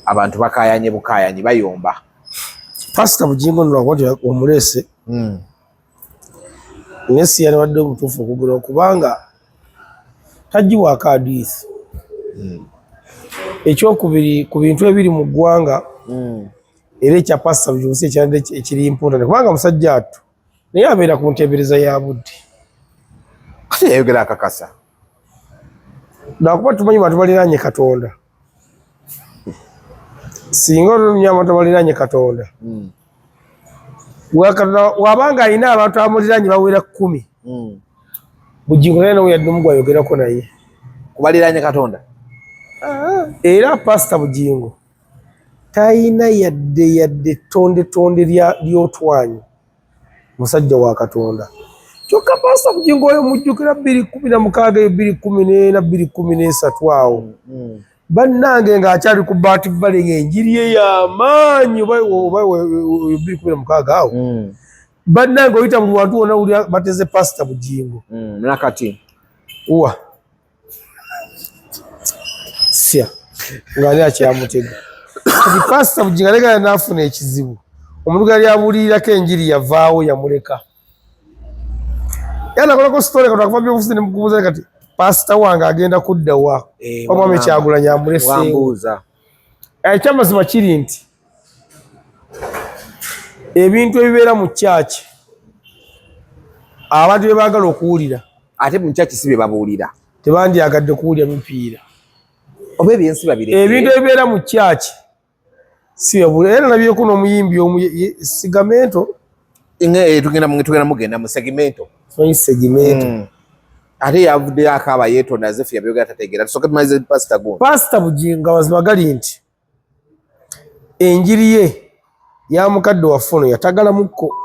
abantu bakayanye bukayanyi bayomba pasita Bugingo nolwakwatira omulese nesi yali wadde omutuufu okugula kubanga tagiwaako adiisi ekyokubiri ku bintu ebiri mu ggwanga era ekya pasita Bugingo si ekyande ekiri important kubanga musajja atu naye abeera ku nteebereza ya budde kati yayogera akakasa nakuba tumanyi bantu baliraanye Katonda singa olunnya abantu baliraanye Katonda wabanga alina abantu amuliranye bawera 10 Bugingo naye nawe yadde omugwa ayogerako naye kubaliranye Katonda era Pastor Bugingo tayina yadde tonde lyotwanyi musajja wa Katonda kyokka Pastor Bugingo oyo mujjukira 2016 2013 awo bannange ng'akyali ku Bat Valley ng'enjiri ye y'amaanyi oba 2016 awo bannange oyita mu bantu wonna uli bateze Pastor Bugingo nakati uwa sya ng'ani akyamutega kati Pastor Bugingo alegana n'afuna ekizibu omuntu gali abulirirako enjiri yavaawo yamuleka yanakolako story kati akafa byobufuzi ne mukubuuza kati Pastor wange agenda kuddawa omwami Kyagulanyi amuleseewo ekyamazima kiri nti ebintu ebibeera mu kyaki abantu bebaagala okuwulira ate mu kyaki si bye babuulira tebandyagadde kuwulira mipiira oba ebyensi babireke ebintu ebibeera mu kyaki si byabuulira era nabyeko n'omuyimbi Sigamento tugenda mu segimento simanyi segimento ate yavuddeyo akaaba yeetonda zefu yabyogera tategeera tusooke tumalize Pastor guno Pastor Bugingo amazima gali nti enjiri ye ya mukadde waffe ono yatagalamukko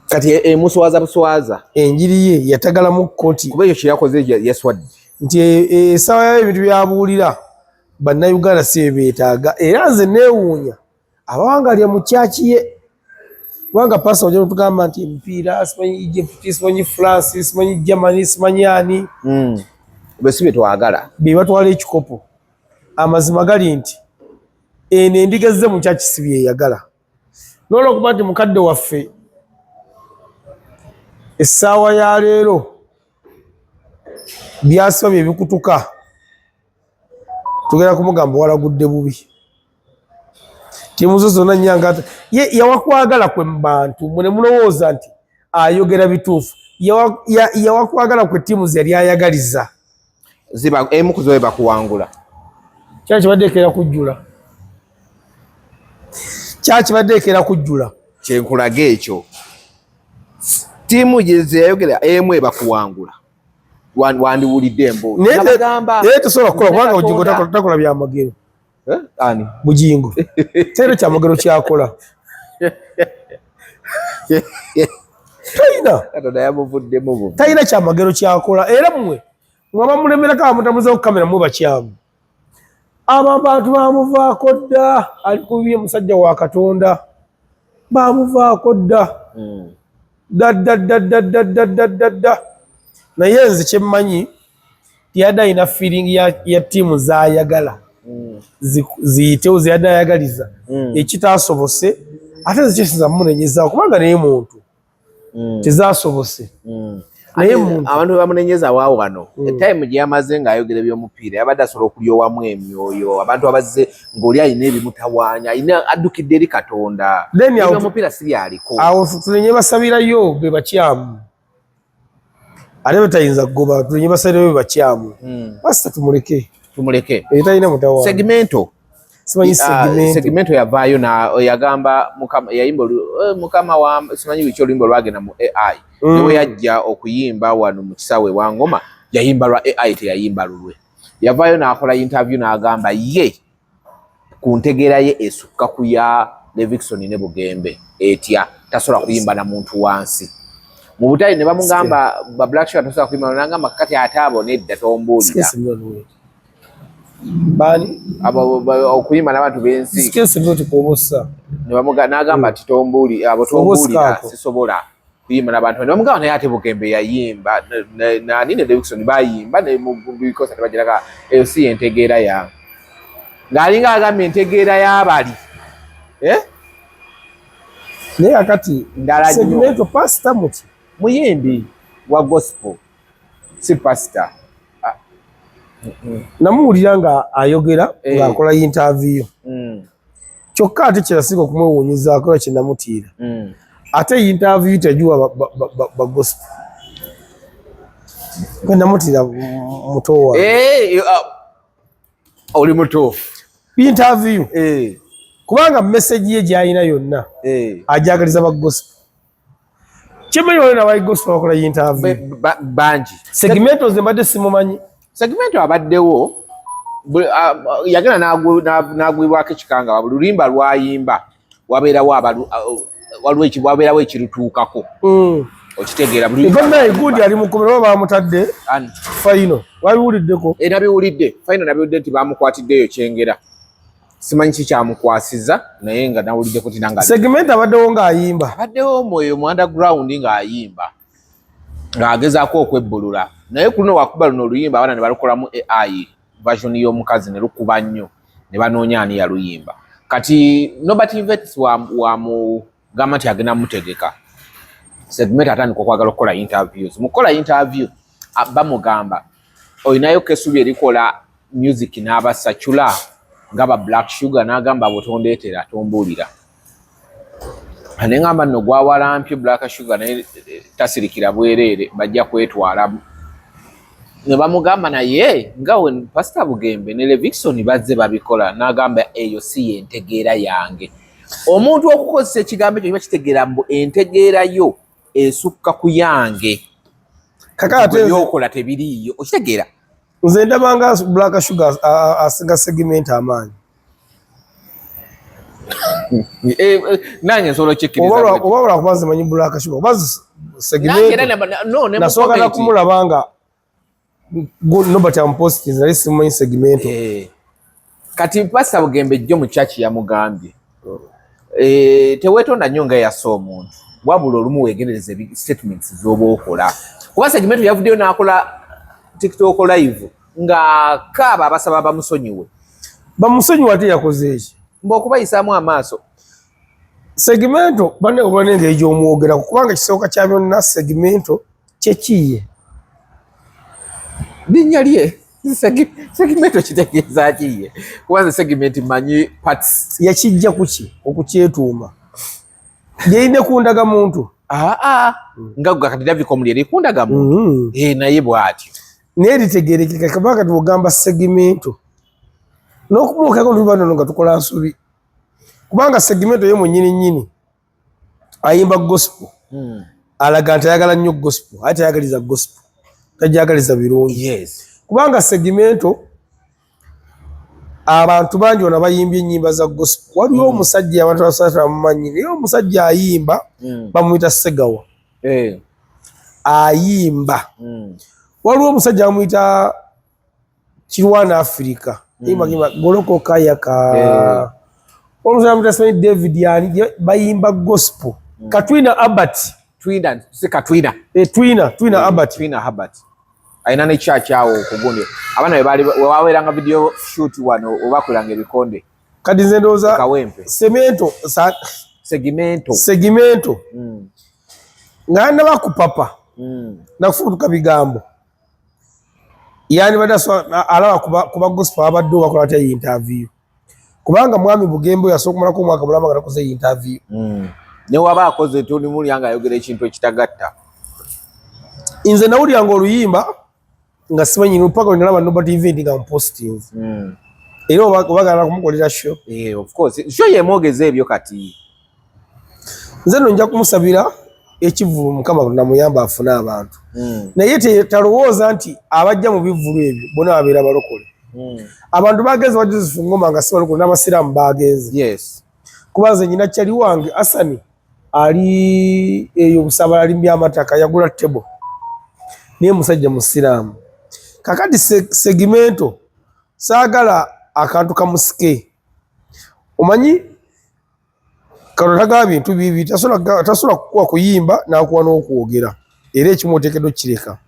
kati emuswaza buswaza enjiri ye yatagalamukko nti kuba ekyo kyeyakoze yaswadde nti essaawa yayo ebintu byabuulira bannayuganda si beetaaga era nze neewuunya abawangalya mu kyaki ye kubanga Pastor ojja tugamba nti empiira simanyi Egypt simanyi France simanyi Germany simanyi ani bwe si bye twagala be batwala ekikopo amazima gali nti eno endiga zze mu kyaki si byeyagala n'olwokuba nti mukadde waffe essaawa ya leero byasiba bye bikutuka tugenda kumugamba walagudde bubi timuzo zonna nyanga yawakwagala kwe mu bantu mune mulowooza nti ayogera bituufu yawakwagala kwe tiimu ze yali ayagaliza emu ku zo eba kuwangula kyaki baddeekera kujjula kyenkulaga ekyo tiimu gye zeyayogera emu eba kuwangula wandiwulidde emboonaye tosobola kukola kubanga Bugingo takola byamagero ani Bugingo tero kyamagero kyakola talina kyamagero kyakola era mmwe mwaba mulemerako abamutamuzeeko kamera mwe bakyamu abantu bamuvaako dda ali kubye musajja wa Katonda bamuvaako dda dda naye nze kyemmanyi tiyadde alina feeling ya ttiimu z'ayagala ziyitewo zeyadde ayagaliza ekitaasobose ate nze kyesinza munenyezaawo kubanga naye muntu tezaasobose naye muntu abantu bamunenyeza waawo wano etime gye yamaze ng'ayogera eby'omupiira yabadde asobola okulyowamu emyoyo abantu abazze ng'oli alina ebimutawaanya alina addukidde eri Katonda omupiira si byaliko awo tulenye basabirayo be bakyamu ate betayinza kugoba tulenye basabirayo be bakyamu Pastor tumuleke etalina mutawaanya segimento simanyi segimento yavaayo yagamba yayimba mukama wa simanyi biki oluyimba lwagenda mu AI newe yajja okuyimba wano mu kisaawe wa Ngoma yayimba lwa AI teyayimba lulwe yavaayo n'akola interview n'agamba ye ku ntegeera ye esukka ku ya Levikson ne Bugembe etya tasobola kuyimba na muntu wansi mu butali ne bamugamba ba Black Shot tasobola kuyimba n'agamba kati ate abo nedda tombuulira bani okuyimba n'abantu b'ensi n'agamba ati tombuulira sisobola kuyimba n'abantu nebamugamba naye ate Bugembe yayimba nani ne Levikson bayimba nebikosa tebagiraga eyo si entegeera yange ng'alinga agamba entegeera y'abali naye akati segmento Pastor muti muyimbi wa gospel si pastor namuwulira nga ayogera ng'akola interview kyokka ate kyerasinga okumwewuunyizaako kye namutiira ate interview tejuwa ba gospel gwe namutiira mutowa oli mutuufu interview kubanga message ye gyalina yonna ajagaliza ba gospel. Kimanyi waliwo ba gospel bakola interview bangi. Segmento ze mbadde simumanyi. Segmento abaddewo yagenda n'agwibwako ekikanga wabula lulimba lwayimba wabeerawo wabeerawo ekirutuukako. Okitegeera gundi ali mukomero bamutadde Faino wabiwuliddeko? Nabiwulidde. Faino nabiwulidde nti bamukwatiddeyo Kyengera. Simanyi ki kyamukwasiza naye nga nawuliddeko tinanga Segmento abaddewo ng'ayimba. Abaddewo omwoyo mu underground ng'ayimba ng'agezaako okwebbulula naye ku luno wakuba luno oluyimba abaana ne balukolamu AI version y'omukazi ne lukuba nnyo ne banoonya ani yaluyimba. Kati Nobert Invets wamugamba nti agenda mutegeka. Segmento atandika okwagala okukola interviews. Mu kukola interview bamugamba olinayo kesubi erikola music n'abasachula ngaba Black Sugar n'agamba abotondeetera tombuulira. Anengamba nno gwawalampye Black Sugar naye tasirikira bwereere bajja kwetwala. Ne bamugamba naye nga we Pastor Bugembe ne Levikson bazze babikola n'agamba eyo si yentegeera yange. Omuntu okukozesa ekigambo ekyo kiba kitegeera mbu entegeera yo esukka ku yange. Kakate byokola tebiriiyo okitegeera. Nze ndabanga Black Sugar asinga Segmento amaanyi. Nange nsobola okyekkiriza oba olwakubaza manyi Black Sugar obazi Segmento nasooka nakumulabanga Nobert amupostinze naye simumanyi Segmento. Kati Pastor Bugembe jjo mu church yamugambye teweetonda nnyo nga yassa omuntu wabula olumu weegendereza statements z'oba okola. Kuba Segmento yavuddeyo n'akola TikTok live ng'akaaba abasaba bamusonyiwe. Bamusonyiwe ate yakoze eki? Okubayisaamu amaaso. Segmento banne obone engeri gy'omwogerako kubanga kisooka kya byonna Segmento kyekiye. Linnya lye Segmento kitegeeza kiye kubanza Segmento manyi parts yakijja kuki okukyetuuma yeyine kundaga muntu nga kati Davicom lyeri kundaga muntu naye bw'atyo naye litegeerekeka kubanga tugamba Segmento n'okumuukako ntubanono nga tukola nsobi kubanga Segmento ye mwennyini ayimba gospel alaga nti ayagala nnyo gospel ate tayagaliza gospel tajagaliza birungi. Kubanga Segmento abantu bangi wana bayimbye ennyimba za gospel. Waliwo omusajja abantu basatu bamumanyi naye omusajja ayimba bamuyita Segawa. Ayimba. Waliwo omusajja bamuyita Kirwana Africa. Yimba golokoka yaka. Omusajja bamuyita David yani bayimba gospel. Katwina Abbott. Twina si Katwina. Twina Abbott. Twina Abbott. Aina ne church awo okugonde abana be bali waweranga video shoot wano obakulanga ebikonde kadi nzendoza Kawempe Segmento nganda bakupapa nakufutuka bigambo yani badaswa alawa kuba gospel abaddo bakola ate interview kubanga mwami Bugembe yasokumala ko mwaka mulamba ngarakoze interview ne waba akoze toni muli yanga ayogera ekintu ekitagatta inze nawuli yango oluyimba nga simanyi mpaka ndalaba Nobert event nga posting era obagala kumukolera show of course show yemogeze ebyo kati nze nja kumusabira ekivulu Mukama namuyamba afuna abantu naye talowooza nti abajja mu bivulu ebyo bona babeera balokole abantu bagenze wa Joseph Ngoma nga sibalokole n'abasiraamu bagenze kubanze nyina kyali wange Asani ali eyo busabala limbya amataka yagula table niye musajja musiraamu kakati Segmento saagala akantu kamusike omanyi kalotaga bintu bibi tasola kuwa kuyimba nakuwa n'okwogera era ekimotekedo kireka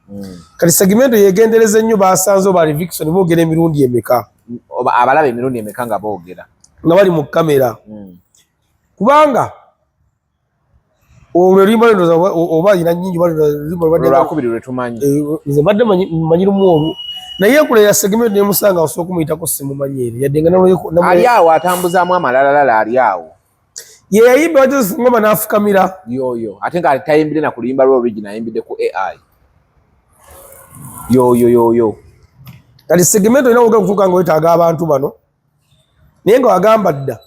kati Segmento yegendereza nnyo basanze bali Levikson boogera emirundi emeka abalaba emirundi emeka nga boogera nga bali mu kamera kubanga oluyimba lwendoza oba ina nyingi lwakubiri lwetumanyi nze badde manyi lumu naye enkula ya Segmento nemusanga osooka kumuyitako simumanyeri yadde nga ali awo atambuzaamu amalalalala ali awo ye yayimba wa Joseph Ngoma n'afukamira yoyo ate nga tayimbire na kuluyimba lwa original ayimbidde ku AI yoyo kati Segmento ina woga kutuuka nga wetaaga abantu bano naye nga wagamba dda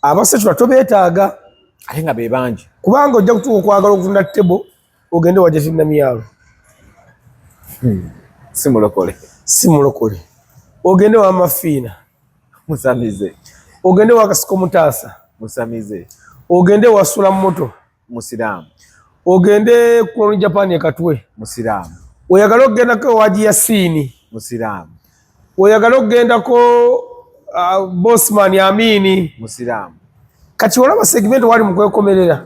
abasajja tobeetaaga ate nga be bangi kubanga ojja kutuuka okwagala okufuna tebo ogende wa Jeff Namyalo si mulokole ogende wa Mafiina musamize ogende wa Kasiko Mutaasa musamize ogende wa Sulamoto musiraamu ogende ku Japan Katwe musiraamu oyagala okugenda ko waji Yasini musiraamu oyagala okugenda ko Bosman Amini musiraamu kati olaba segment wali mu kwekomerera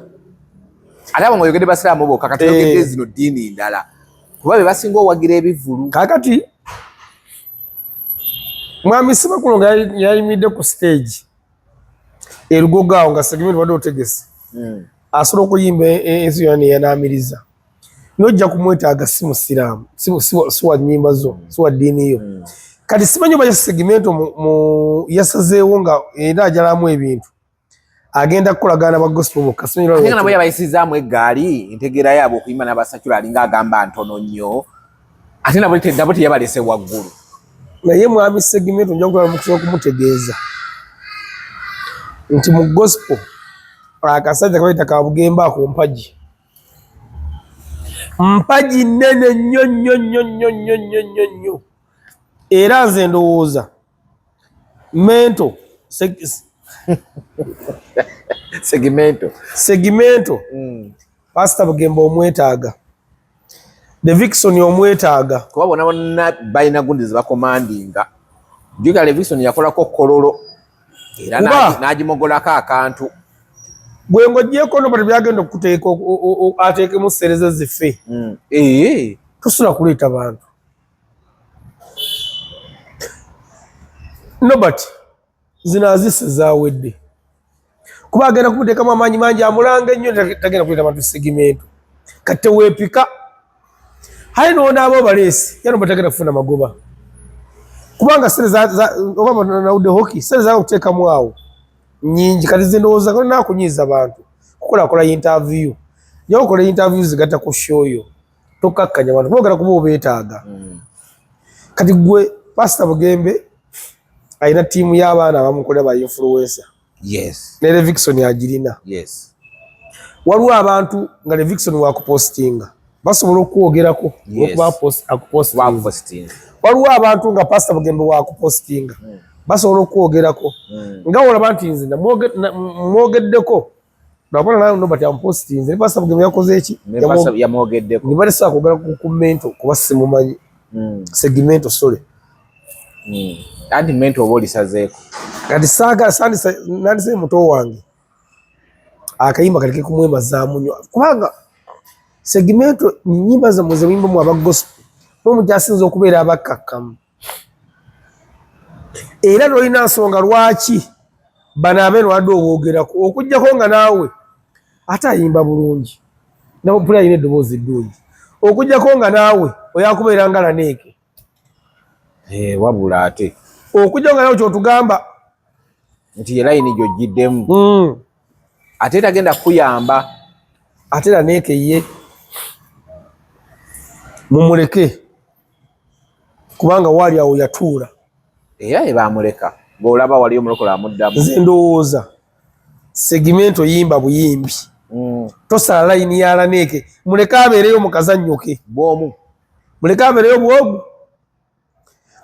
ate abo ngoyogedde basiraamu bokka kati yogedde zino ddiini ndala kuba be basinga owagira ebivulu kakati mwami Ssebakulo nga yayimidde ku stage erugogo nga segment wadde otegese asobola okuyimba ensi yonna yanaamiriza nojja kumwetaaga si musiraamu si wa nnyimba zo si wa ddiini yo kati simanyi oba segment yasazeewo nga era ajalamu ebintu agenda kukolagana ba gospel bokka ate nga nabo yabayisizaamu eggaali entegeera yaabwe okuyimba n'abasacula alinga agamba ntono nnyo ate nabo teyabalese waggulu naye mwami segment nja kukola mukusobola okumutegeeza nti mu gospel akasajja kabaita ka Bugemba ku mpagi nnene nnyo era nze ndowooza mento segimento Pastor Bugemba omwetaaga The Vixen omwetaaga kuba bona bonna balina gundi zebakomandinga jjukira Vixen yakolako kololo era n'agimogolako akantu bwe ng'oggyeko no bati byagenda okuteeka ateekemu sereze ziffe tosula kuleeta bantu nobati zino azise zaawedde kuba agenda kumuteekamu amaanyi mangi amulanga ennyo tagenda kuleeta bantu segimento kati teweepika hali noonaaba obaleesi yano batagenda kufuna magoba kubanga sere oba nawudde hoki sere zaakuteekamu awo nyingi kati zindowooza kalina kunyiiza bantu kukolakola interview nyo okola interview zigatta ku show yo tokkakkanya bantu boogera kuba obeetaaga kati gwe Pastor Bugembe alina ttiimu y'abaana abamukolera ba influencer ne Le Vixen agirina waliwo abantu nga Le Vixen wakupostinga basobola okwogerako akupostinga waliwo abantu nga Pastor Bugembe wakupostinga basobola okwogerako nga olaba nti nze mwogeddeko nabona no bati ampostinze ne Pastor Bugembe yakoze eki yamwogeddeko ne balesa kwogera ku commento kuba simumanyi segmento sole anti mento oba olisazeeko kati saaga nandise muto wange akayimba kaleke kumwemazaamu nnyo kubanga segmento nnyimba zammwe ze muyimbamu aba gospel n'omukyasinza okubeera abakkakkamu era tolina nsonga lwaki bano abeeno wadde oboogerako okuggyako nga naawe ate ayimba bulungi napula alina eddoboozi ddungi okuggyako nga naawe oyakubeera nga Laneeke wabula ate okuggyako nga naawe kyotugamba nti ye layini gy'oggiddemu ate tagenda kuyamba ate Laneeke ye mumuleke kubanga waali awo yatuula era ebamuleka ng'olaba waliyo omulokole amuddamu nze ndowooza segmento yimba buyimbi tosala layini ya Laneeke muleke abeereyo mu kazannyo ke bwomu muleke abeereyo bwogu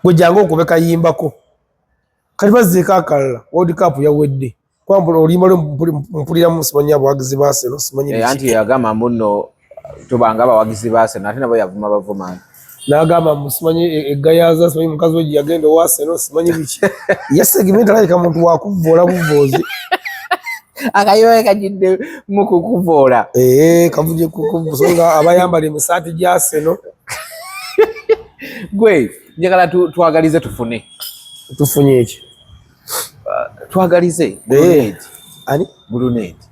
gwe jangu okubeka yimbako kati bazzeeko akalala World Cup yawedde kwambula oluyimba lwe mpuliramu simanyi abawagizi ba Arsenal simanyi anti yagamba mbuno tubanga abawagizi ba Arsenal ate nabo yavuma bavuma n'agamba musimanyi eggayaza simanyi mukazi we yagenda owa Arsenal simanyi biki ye segmento alayika muntu wakuvoola buvoozi akayoye kajidde mu kukuvoola kavuje kusonga abayambala emisaati gya Arsenal gwe njagala twagalize tufunye eki twagalize Brunette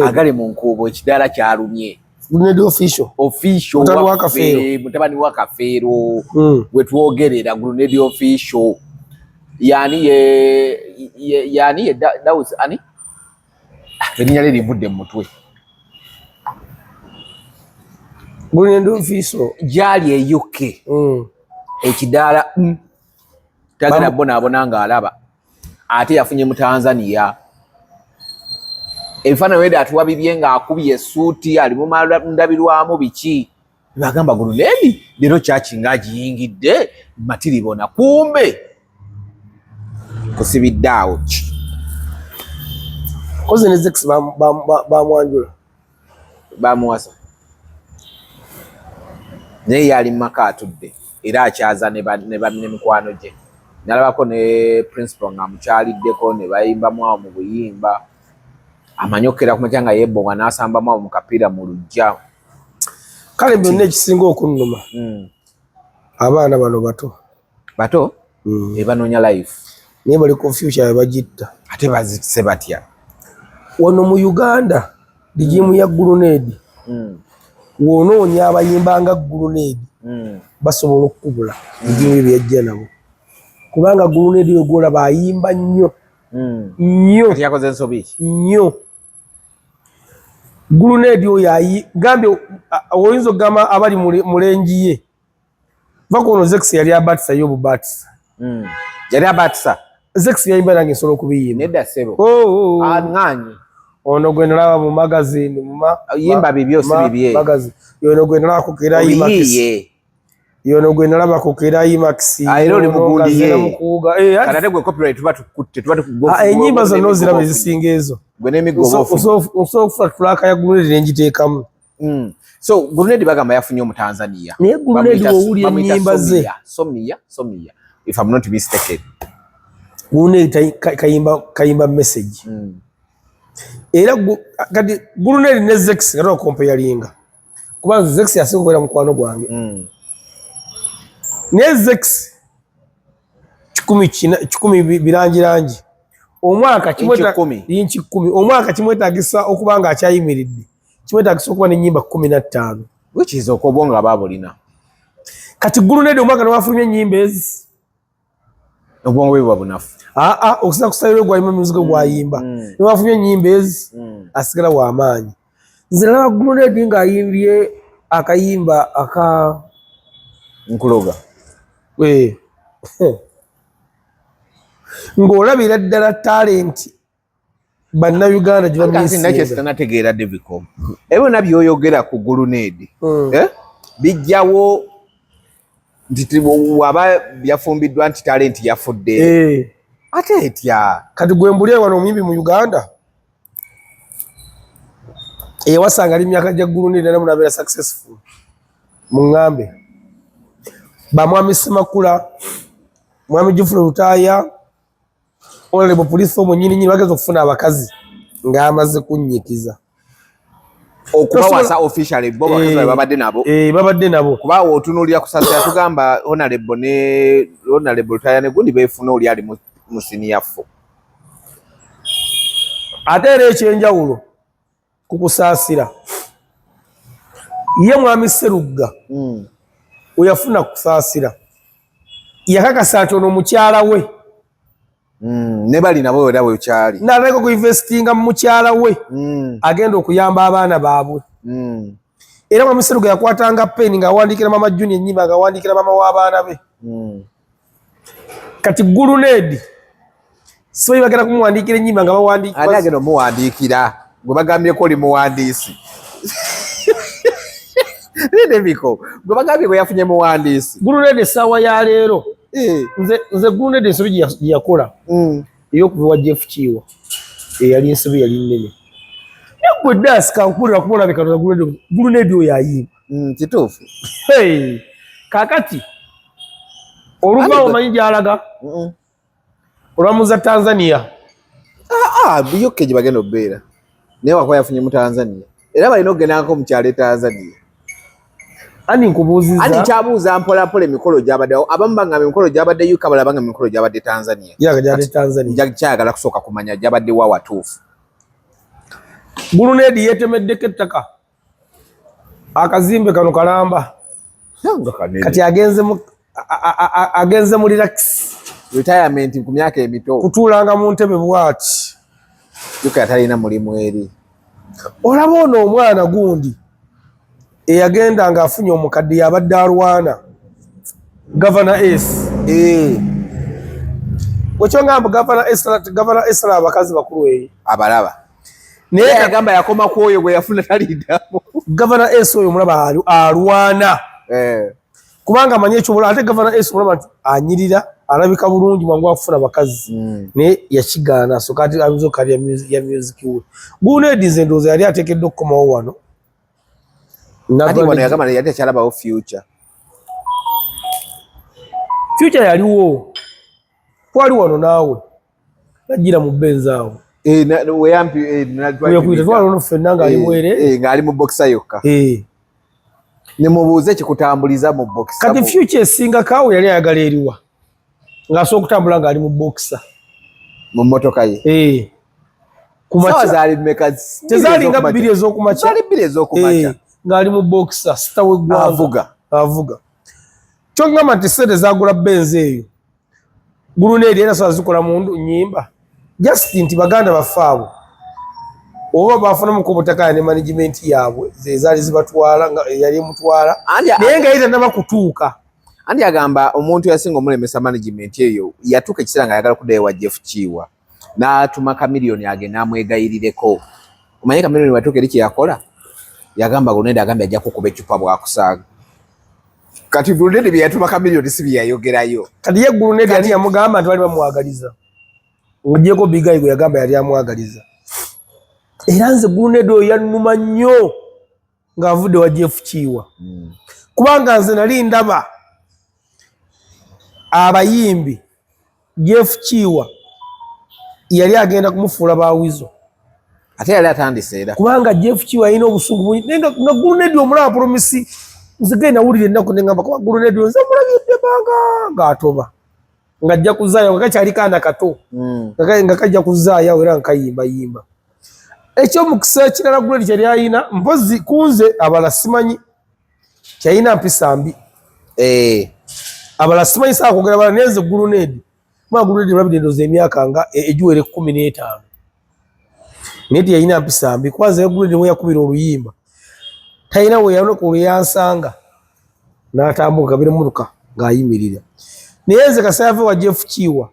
agali mu nkuubo ekidaala kyalumye Brunette official mutabani wa Kafeero gwe twogerera Brunette official yani ye Dawes ani erinnya lye livudde mu mutwe Brunette official gyali e UK ekidaala tagenda bonaabona ng'alaba ate yafunye mu Tanzania ebifaananyi weda atuwabibye ng'akubye essuuti ali mu ndabirwamu biki bagamba Guluneedi leero kyaki ng'agiyingidde matiribona kumbe kusibidde awo ki kozi ne Zex bamwanjula bamuwasa naye yali mu maka atudde era akyaza ne mikwano gye nalabako ne principal ng'amukyaliddeko ne bayimbamu awo mu buyimba amanyokera kumakya nga yebbonga n'asambamu awo mu kapiira mu lujja kale byonna ekisinga okunnuma abaana bano bato ebanoonya life naye bali ku future yabagitta ate bazitise batya wano mu Uganda ligimu ya Guluneedi wonoonya abayimba nga Guluneedi basobola okukubula ebimu ebyajja nabo kubanga Guluneedi oyo gwolaba ayimba nnyo kati yakoze ensobi nnyo Guluneedi oyo gambye oyinza okugamba abali mulengi ye vakono Zex yali abatisa yo bubatisa yali abatisa Zex yayimba nange nsobola okubiyimba nedda ssebo aŋŋaanyi ono gwe nalaba mu magazine yimba bibyo si bibye yono gwe nalaba ku Kerai Max yono gwe nalaba ku Kerai Max era oli mugundi kadate gwe copyright tuba tukutte tuba tukugofu enyimba zonna oziraba ezisinga ezo gwe n'emigobofu osobola okufuna tulaka ya Guluneedi nenjiteekamu so Guluneedi bagamba yafunye omu Tanzania naye Guluneedi wowulya ennyimba ze Somiya if I'm not mistaken Guluneedi kayimba message era kati Guluneedi ne Zex nga tokompeyalinga kubanga Zex yasinga okubeera mukwano gwange naye Zex 10 birangirangi omwaka omwaka kimwetagisa okuba nga akyayimiridde kimwetagisa okuba n'ennyimba 15 wikiza okobonga baabulina kati Guluneedi omwaka newafulumya ennyimba ezi obwongo bwe bunafu okusinza kusayiro gwayimba muzigo gwayimba newafulumya ennyimba ezi asigala w'amaanyi nze nalaba Guluneedi ng'ayimbye akayimba aka nkuloga ng'olabira ddala talenti bannayuganda gye bamyesinategeera Devicom ebyonna by'oyogera ku Guluneedi bijjawo nti waba byafumbiddwa nti talenti yafudde ate etya kati gwe mbulye wano omuyimbi mu Uganda eyawasanga ali myaka gya Guluneedi naye munabeera successful muŋŋambe bamwami Semakula mwami Jufuna Lutaaya Honorable Police omunyininyini bageza okufuna abakazi ng'amaze kunnyikiza okubawasa officially bo bakazi babadde nabo kuba otunuulira kusasira tugamba Honorable Lutaaya ne gundi beefuna oli ali mu senior fo ate era ekyenjawulo ku kusaasira ye mwami Sserugga oyafuna kusaasira yakakasa ati ono mukyala we ne bali nabo era bwe kyali n'aleka kuinvestinga mu mukyala we agenda okuyamba abaana baabwe era mwami Sserugga yakwatanga peni ng'awandiikira mama Junior ennyimba ng'awandiikira mama w'abaana be kati Guluneedi sibayi bagenda kumuwandiikira ennyimba nga bawandiika ani agenda omuwandiikira gwe bagambyeko oli muwandiisi Devicom gwe bagambye gwe yafunye muwandiisi Guluneedi essaawa ya leero nze Guluneedi ensobi gye yakola ey'okuva Jeff Kiiwa eyali ensobi yali nnene naye gwe daasika nkulira kumulabika Guluneedi oyo ayimba kituufu kaakati oluva omanyi gy'alaga olwamuza Tanzania biyokke gye bagenda okubeera naye wakuba yafunye mu Tanzania era balina okugendangako mu kyalo e Tanzania ani nkubuuziza ani kyabuuza mpolampola emikolo gy'abaddewo abamu bangamba emikolo gy'abadde UK abalala bangamba emikolo gy'abadde Tanzania kyayagala kusooka kumanya gy'abaddewo awatuufu Guluneedi yeetemeddeko ettaka akazimbe kano kalamba kati agenze mu relax retirement ku myaka emito kutuulanga mu ntebe bwati yuka yatalina mulimu eri olaba ono omwana gundi eyagenda ng'afunye omukadde yabadde alwana Governor S wekyo ngamba Governor S abakazi bakulu eyo abalaba naye yagamba yakoma ku oyo gwe yafuna taliddamu. Gavana S oyo mulaba alwana kubanga amanyi ekyobola ate gavana S mulaba nti anyirira alabika bulungi mwangu akufuna bakazi naye yakigaana so kati abizo kali ya music we Gulunedi nze ndowooza yali ateekeddwa okukomawo wano ati wano yagamba yali akyalabawo future yaliwo twali wano naawe najjira mu benzi awo ng'ali mu boxa yokka nemubuuze kikutambuliza mu boxa kati future esinga kaawe yali ayagala eriwa ng'asobola okutambula ng'ali mu boxa mu mmotoka ye tezalinga bbiri ez'okumakya ng'ali mu boxa sita weggwanga avuga kyongamba nti sente zagula benzi eyo Gulunedi era so zikola mundu nyimba just nti baganda bafaabo oba bafuna mu kubutaka ne management yaabwe zezali zibatwala yali mutwala naye nga yita naba kutuuka andi agamba omuntu yasinga omulemesa management eyo yatuuka ekiseera nga ayagala kuddayo wa Jeff Kiwa n'atuma Chameleone agenda amwegayirireko omanye Chameleone watuuka eri kye yakola yagamba Gulunedi agambye ajja kukuba ecupa bwakusaaga kati Gulunedi bye yatuma Chameleone si byayogerayo kati ye Gulunedi yali yamugamba nti bali bamwagaliza ojjeko bigayi gwe yagamba yali amwagaliza era nze Gulunedi oyo yannuma nnyo ng'avudde wa Jeff Kiwa kubanga nze nali ndaba abayimbi Jeff Kiwa yali agenda kumufuula bawizo ate yali atandise era kubanga Jeff Kiwa alina obusungu bungi nga Gulunedi omulaba promisi nze genda wulira ennaku ne ngamba kuba Gulunedi nze mulabidde banga ng'atoba ng'ajja kuzaayo nga kakyali kaana kato nga kajja kuzaayo era nkayimbayimba ekyomukisa ekirala Gulunedi kyali alina mpozi kunze abala simanyi kyalina mpisa mbi abala simanyi saa kwogera bala nenze Gulunedi Gulunedi mulabidde ndowooza emyaka nga egiwera 15 naye tiyalina mpisa mbi kubanza Gulunedi we yakubira oluyimba talina we yanoka olweyansanga n'atambuka kabira mmotoka ng'ayimirira naye nze kasita yava wa Jeff Kiwa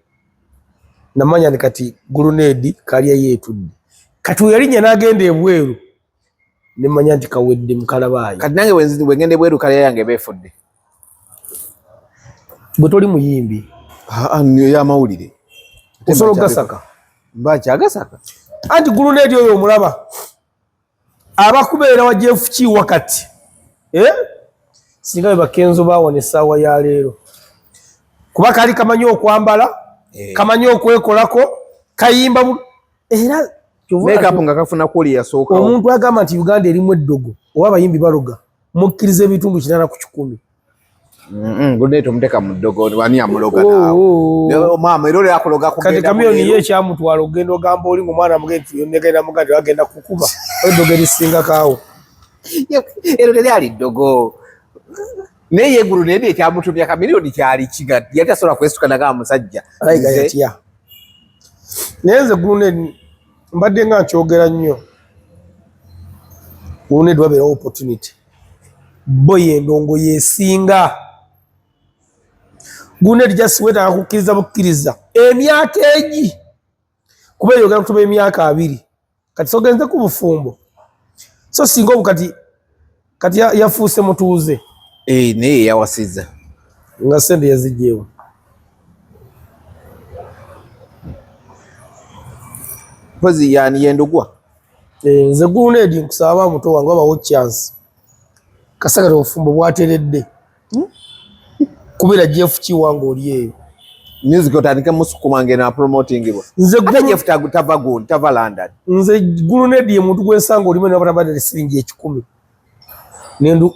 namanya ni kati Gulunedi kalya yeetudde kati we yalinnya n'agenda ebweru ne mmanya nti kawedde mukalabaayi kati nange wengenda ebweru kalya yange beefudde bwe toli muyimbi niyo y'amawulire osobola ogasaka mba kyagasaka anti Gulunedi oyo omulaba abakubeera wa Jeff Kiwa kati singa be bakenzo baawona essaawa ya leero kuba kali kamanyi okwambala kamanyi okwekolako kayimba era makeup nga kafuna kuli yasooka omuntu agamba nti Uganda erimu eddogo oba abayimbi baloga mukkiriza ebitundu 80 ku 10 Gulunedi omuteka mu ddogo wani amuloga naawe maama era oli akuloga kati Chameleone ye ekyamutwala ogenda ogamba oli ng'omwana mugenzi yonnegenda mugandi agenda kukuba eddogo erisinga kaawo ero teri ali ddogo naye ye Gulunedi ekyamutumya Chameleone kyali kiga yali tasobola kwesituka naga musajja ayiga yatya naye nze Gulunedi mbadde nga nkyogera nnyo Gulunedi wabeerawo opportunity bo y'endongo yesinga Gulunedi just wetaaga kukkiriza bukkiriza emyaka egi kuba eyogera kutuba emyaka 2 kati sogenze ku bufumbo so singa obu kati yafuuse mutuuze naye yawasiza nga sente yazigyewo mpozi yani yendugwa nze Gulunedi nkusaba muto wange wabawo chance kasakati obufumbo bwateredde kubira Jeff Kiwa ng'oli eyo music otandike musukuma ngena promotingibwa nze Jeff tava Gulu tava London nze Gulunedi ye muntu gwensanga olime n'abatabadde siringi 10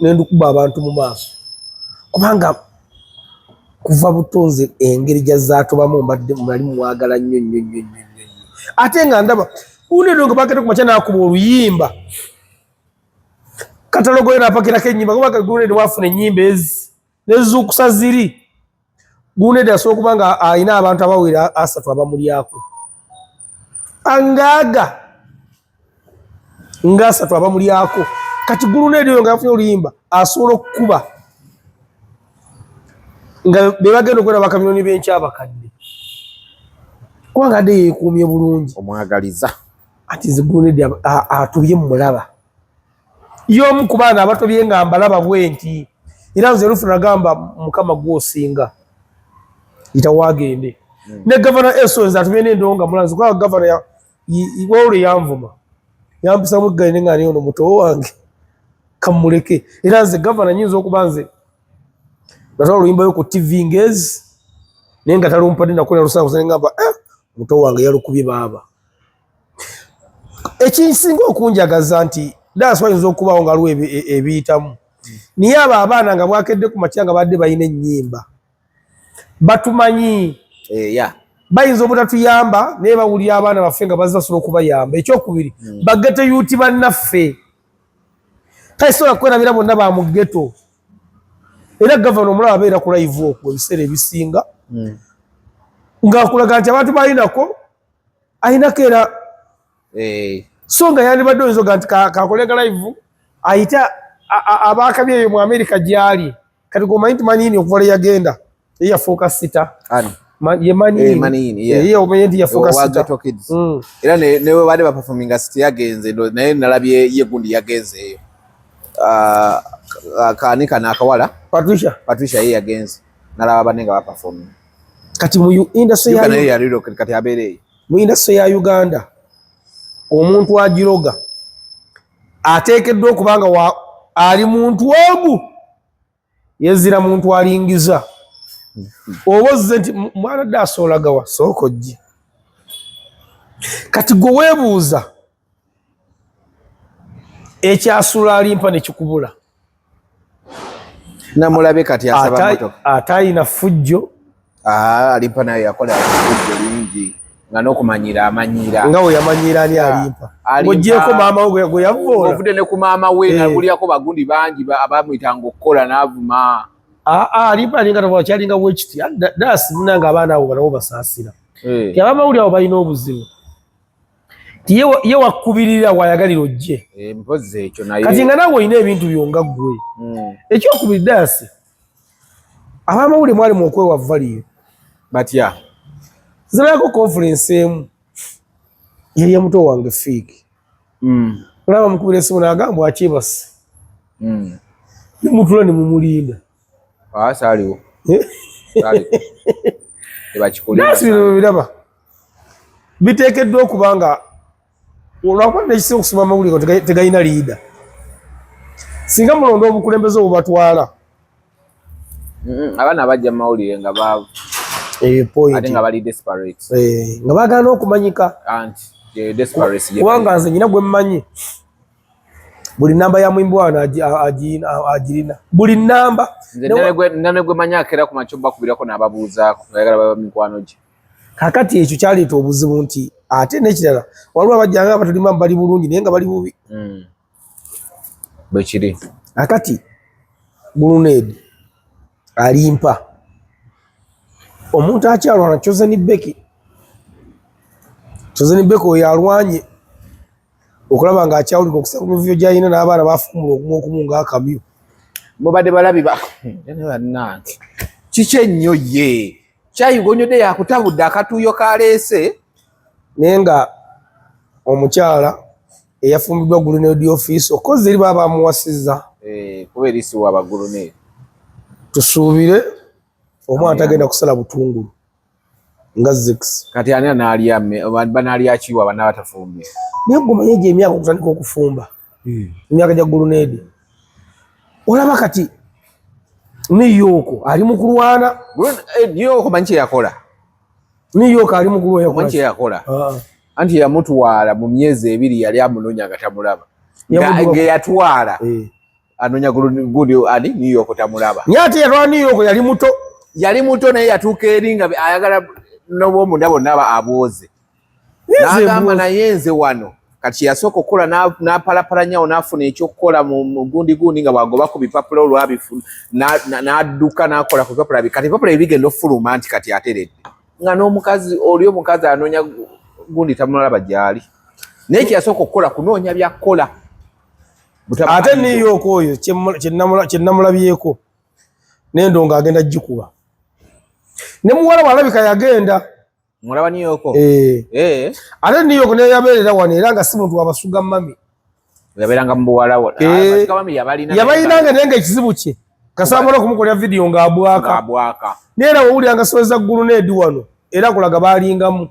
nendukuba abantu mu maaso kubanga kuva butonze engeri gyazatobamu mbadde mali mwagala nnyo ate nga ndaba Gulunedi ngo bakete kumacha n'akuba oluyimba katalogo era apakirako ennyimba kubanga Gulunedi wafuna ennyimba ezi nezuukusa ziri Gulunedi asobola okuba nga alina abantu abawera 3 abamulyako angaaga nga 3 abamulyako kati Gulunedi oyo nga yafunye oluyimba asobola okukuba nga be bagenda okwera Chameleone b'enkyabakadde kubanga ade yeekuumye bulungi omwagaliza ati Zigulunedi atubye mulaba yomu ku baana abatobye nga mbalaba bwenti era nze Rufu nagamba mukama gwosinga itawagende ne governor Esonzi atubye n'endonga mulanzi kwa governor iwole yanvuma yampisa mugane ngani ono muto wange kamuleke era nze governor nyinzo okubanze batalo luyimba yo ku TV ngezi nenga talumpadi nakola rusango ngamba muto wange yalukubye baba ekinsinga okunjagaza nti that's why nzokubawo nga lwe ebiyitamu niye abaana nga bwakedde ku makyanga badde bayina ennyimba batumanyi bayinza obutatuyamba naye bawulira abaana baffe nga bazasula okubayamba ekyokubiri bageto yuti bannaffe tayisobola kwerabira bonna ba mu ggeto era gavana omulaba abeera ku live okwo ebiseera ebisinga ng'akulaga nti abantu balinako ayinako era so nga yandibadde oyinza nti kakolega live ayita abaakabi eyo mu America gyali kati gomanyi nti Manini okuva yagenda ye yafuuka sita ye Manini ye omenye nti yafuuka sita era newe baade baperforminga sita yagenze naye nalabye ye gundi yagenzeeyo kanika nakawala Patricia ye yagenze nalaba banenga baperforming kati mu industry ya kati abeere mu industry ya Uganda omuntu agiroga ateekeddwa okubanga ali muntu ogu yezira muntu alingiza obozze nti mwana dda asoolagawa sooka ojje kati gwe weebuuza ekyasula alimpa ne kikubula namulabe kati asaba motoka ate ayina fujjo alimpa naye yakola fujjo lingi nga n'okumanyira amanyira nga we yamanyiira ani alimpa ng'oggyeko maama we gwe yavoola ovudde ne ku maama we nabulyako bagundi bangi abamwyitanga okukola n'avuma alimpa alinga tokyalinga bwekiti daasi munanga abaana abo balawo basaasira ti abamawulire abo balina obuzibu ti ye wakkubirira wayagalira ojje mpozi ekyo naye kati nga naawe olina ebintu byonga ggwe ekyokubiri daasi abamawulire mwali mu okwewa valiyo batya zirako conference emu yali ya muto wange Fiiki olaba mukubira esimu n'agamba akibase nimutula ne mumulinda saaliwo daasi bino biraba biteekeddwa okuba nga olwakuba nekisi okusoma amawulire tegayina liida singa mulonda obukulembeze obubatwala abaana bajja mawulire nga baavu ate nga bali desperate nga baagana okumanyika kubanga nze nyina gwe mmanyi buli namba ya mwimbi wano agirina buli namba nane gwe manyi akera ku makyo bakubirako n'ababuuzaako ayagala baba mikwano gye kakati ekyo kyaleeta obuzibu nti ate n'ekirala waliwo abajjanga abatulimamu bali bulungi naye nga bali bubi bwe kiri akati Gulunedi alimpa omuntu akyalwana Chosen Beki oyo alwanye okulaba nga akyawulika okusaba mu vyo gy'alina n'abaana bafumula okumu ng'akamyu mubadde balabi bannange kiki ennyo ye kyayigonyodde yakutabudde akatuuyo kaleese naye nga omukyala eyafumbibwa Gulunedi office okozi eri baba bamuwasizza kuba erisiwa abagulunedi tusuubire omwana tagenda kusala butungulu nga Zex kati ani analya banaalya kiwa bana batafumbye naye gumanye gye emyaka okutandika okufumba emyaka gya Gulunedi olaba kati Niyoko ali mu kulwana Niyoko manyi kyeyakola Niyoko ali mu kulwana manyi kyeyakola anti yamutwala mu myezi 2 yali amunonya nga tamulaba nga yatwala anonya gundi ani Niyoko tamulaba nyati yatwala Niyoko yali muto naye yatuuka eri nga ayagala n'obwomunda bonna abwoze n'agamba naye nze wano kati yasooka okukola n'apalapala nyawo n'afuna ekyokukola mu gundi nga bwagoba ku bipapula olwabifuna n'adduka n'akola ku bipapula kati bipapula ebigenda ofuluma nti kati ateredde nga n'omukazi oli omukazi anoonya gundi tamulaba gyali naye kyeyasooka okukola kunoonya byakkola ate Niyoko oyo kyenamulabyeko n'endonga agenda gikuba ne muwala walabika yagenda Mulaba New York. Ate New York ne yabeerera wano era nga si muntu abasuga mami. Yabeeranga mu buwala wo. Abasuga mami yabalinanga naye nga ekizibu kye. Kasamba okumukolera video ng'abwaka. Neera wowulyanga soweza ggulu n'eddi wano era kulaga baalingamu.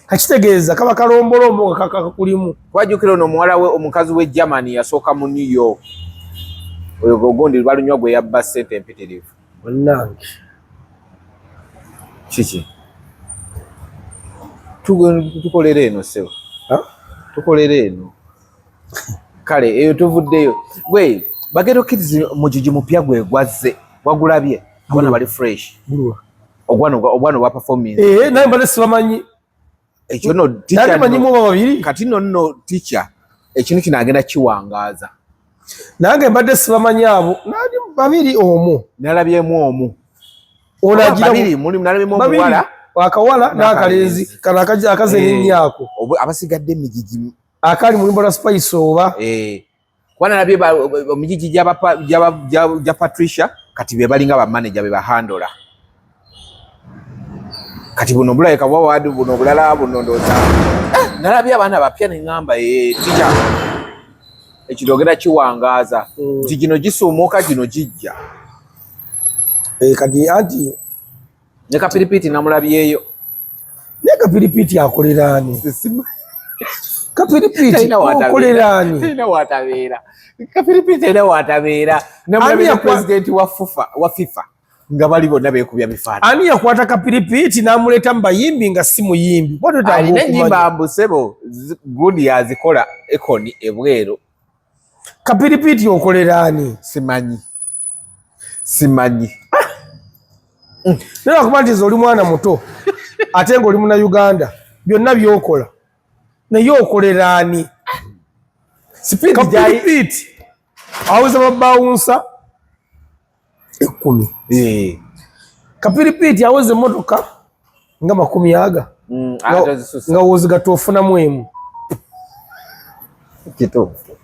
Kakitegeeza kaba kalombolombo nga kakakulimu. Twajjukira ono omuwala we omukazi we Germany yasooka mu New York. Oyo gogondi balunywa gwe yabba ssente empitirivu. Wannange. Kiki? Tukolera eno sebo. Tukolera eno. Kale eyo tuvuddeyo. Gwe Bageto Kids mujiji mupya gwe gwazze. Wagulabye. Abana bali fresh. Ogwano wa performance. Naye mbadde sibamanyi. Ekyo no teacher. Kati no teacher. Ekintu kinagenda kiwangaaza. Nange mbadde sibamanyi abo. Nali babiri omu. Nalabyemu omu. Onagira babiri muli nalabyemu omuwala. Wakawala n'akalenzi kana akaze n'ennyako. Abasigadde emijiji. Akali mu limbo la Spice oba. Kwana nabye omijiji gya Patricia kati be balinga ba manager be ba handler. Kati buno bulaika bwawadu buno bulala buno ndoza. Nalabye abana bapya n'engamba teacher. Ekidogera kiwangaaza. Nti gino gisuumuuka gino gijja. Kati anti ne Kapiripiti namulabyeyo. Ne Kapiripiti akoleraani. Kapiripiti akoleraani. Tena watabeera. Kapiripiti tena watabeera. Namulabye president wa FIFA. Nga bali bonna beekubya mifaano. Ani yakwata Kapiripiti n'amuleeta mu bayimbi nga si muyimbi. Alina ennyimba mbusebo gundi yazikola ekoni ebweru. Kapiripiti okoleraani. Simanyi. Nera kuba nti oli mwana muto ate ng'oli muna Uganda byonna byokola naye okoleraani. Kapiripiti awuza babawunsa 10. Kapiripiti awuza emmotoka nga 10 nga woziga tofunamu emu. Kituufu.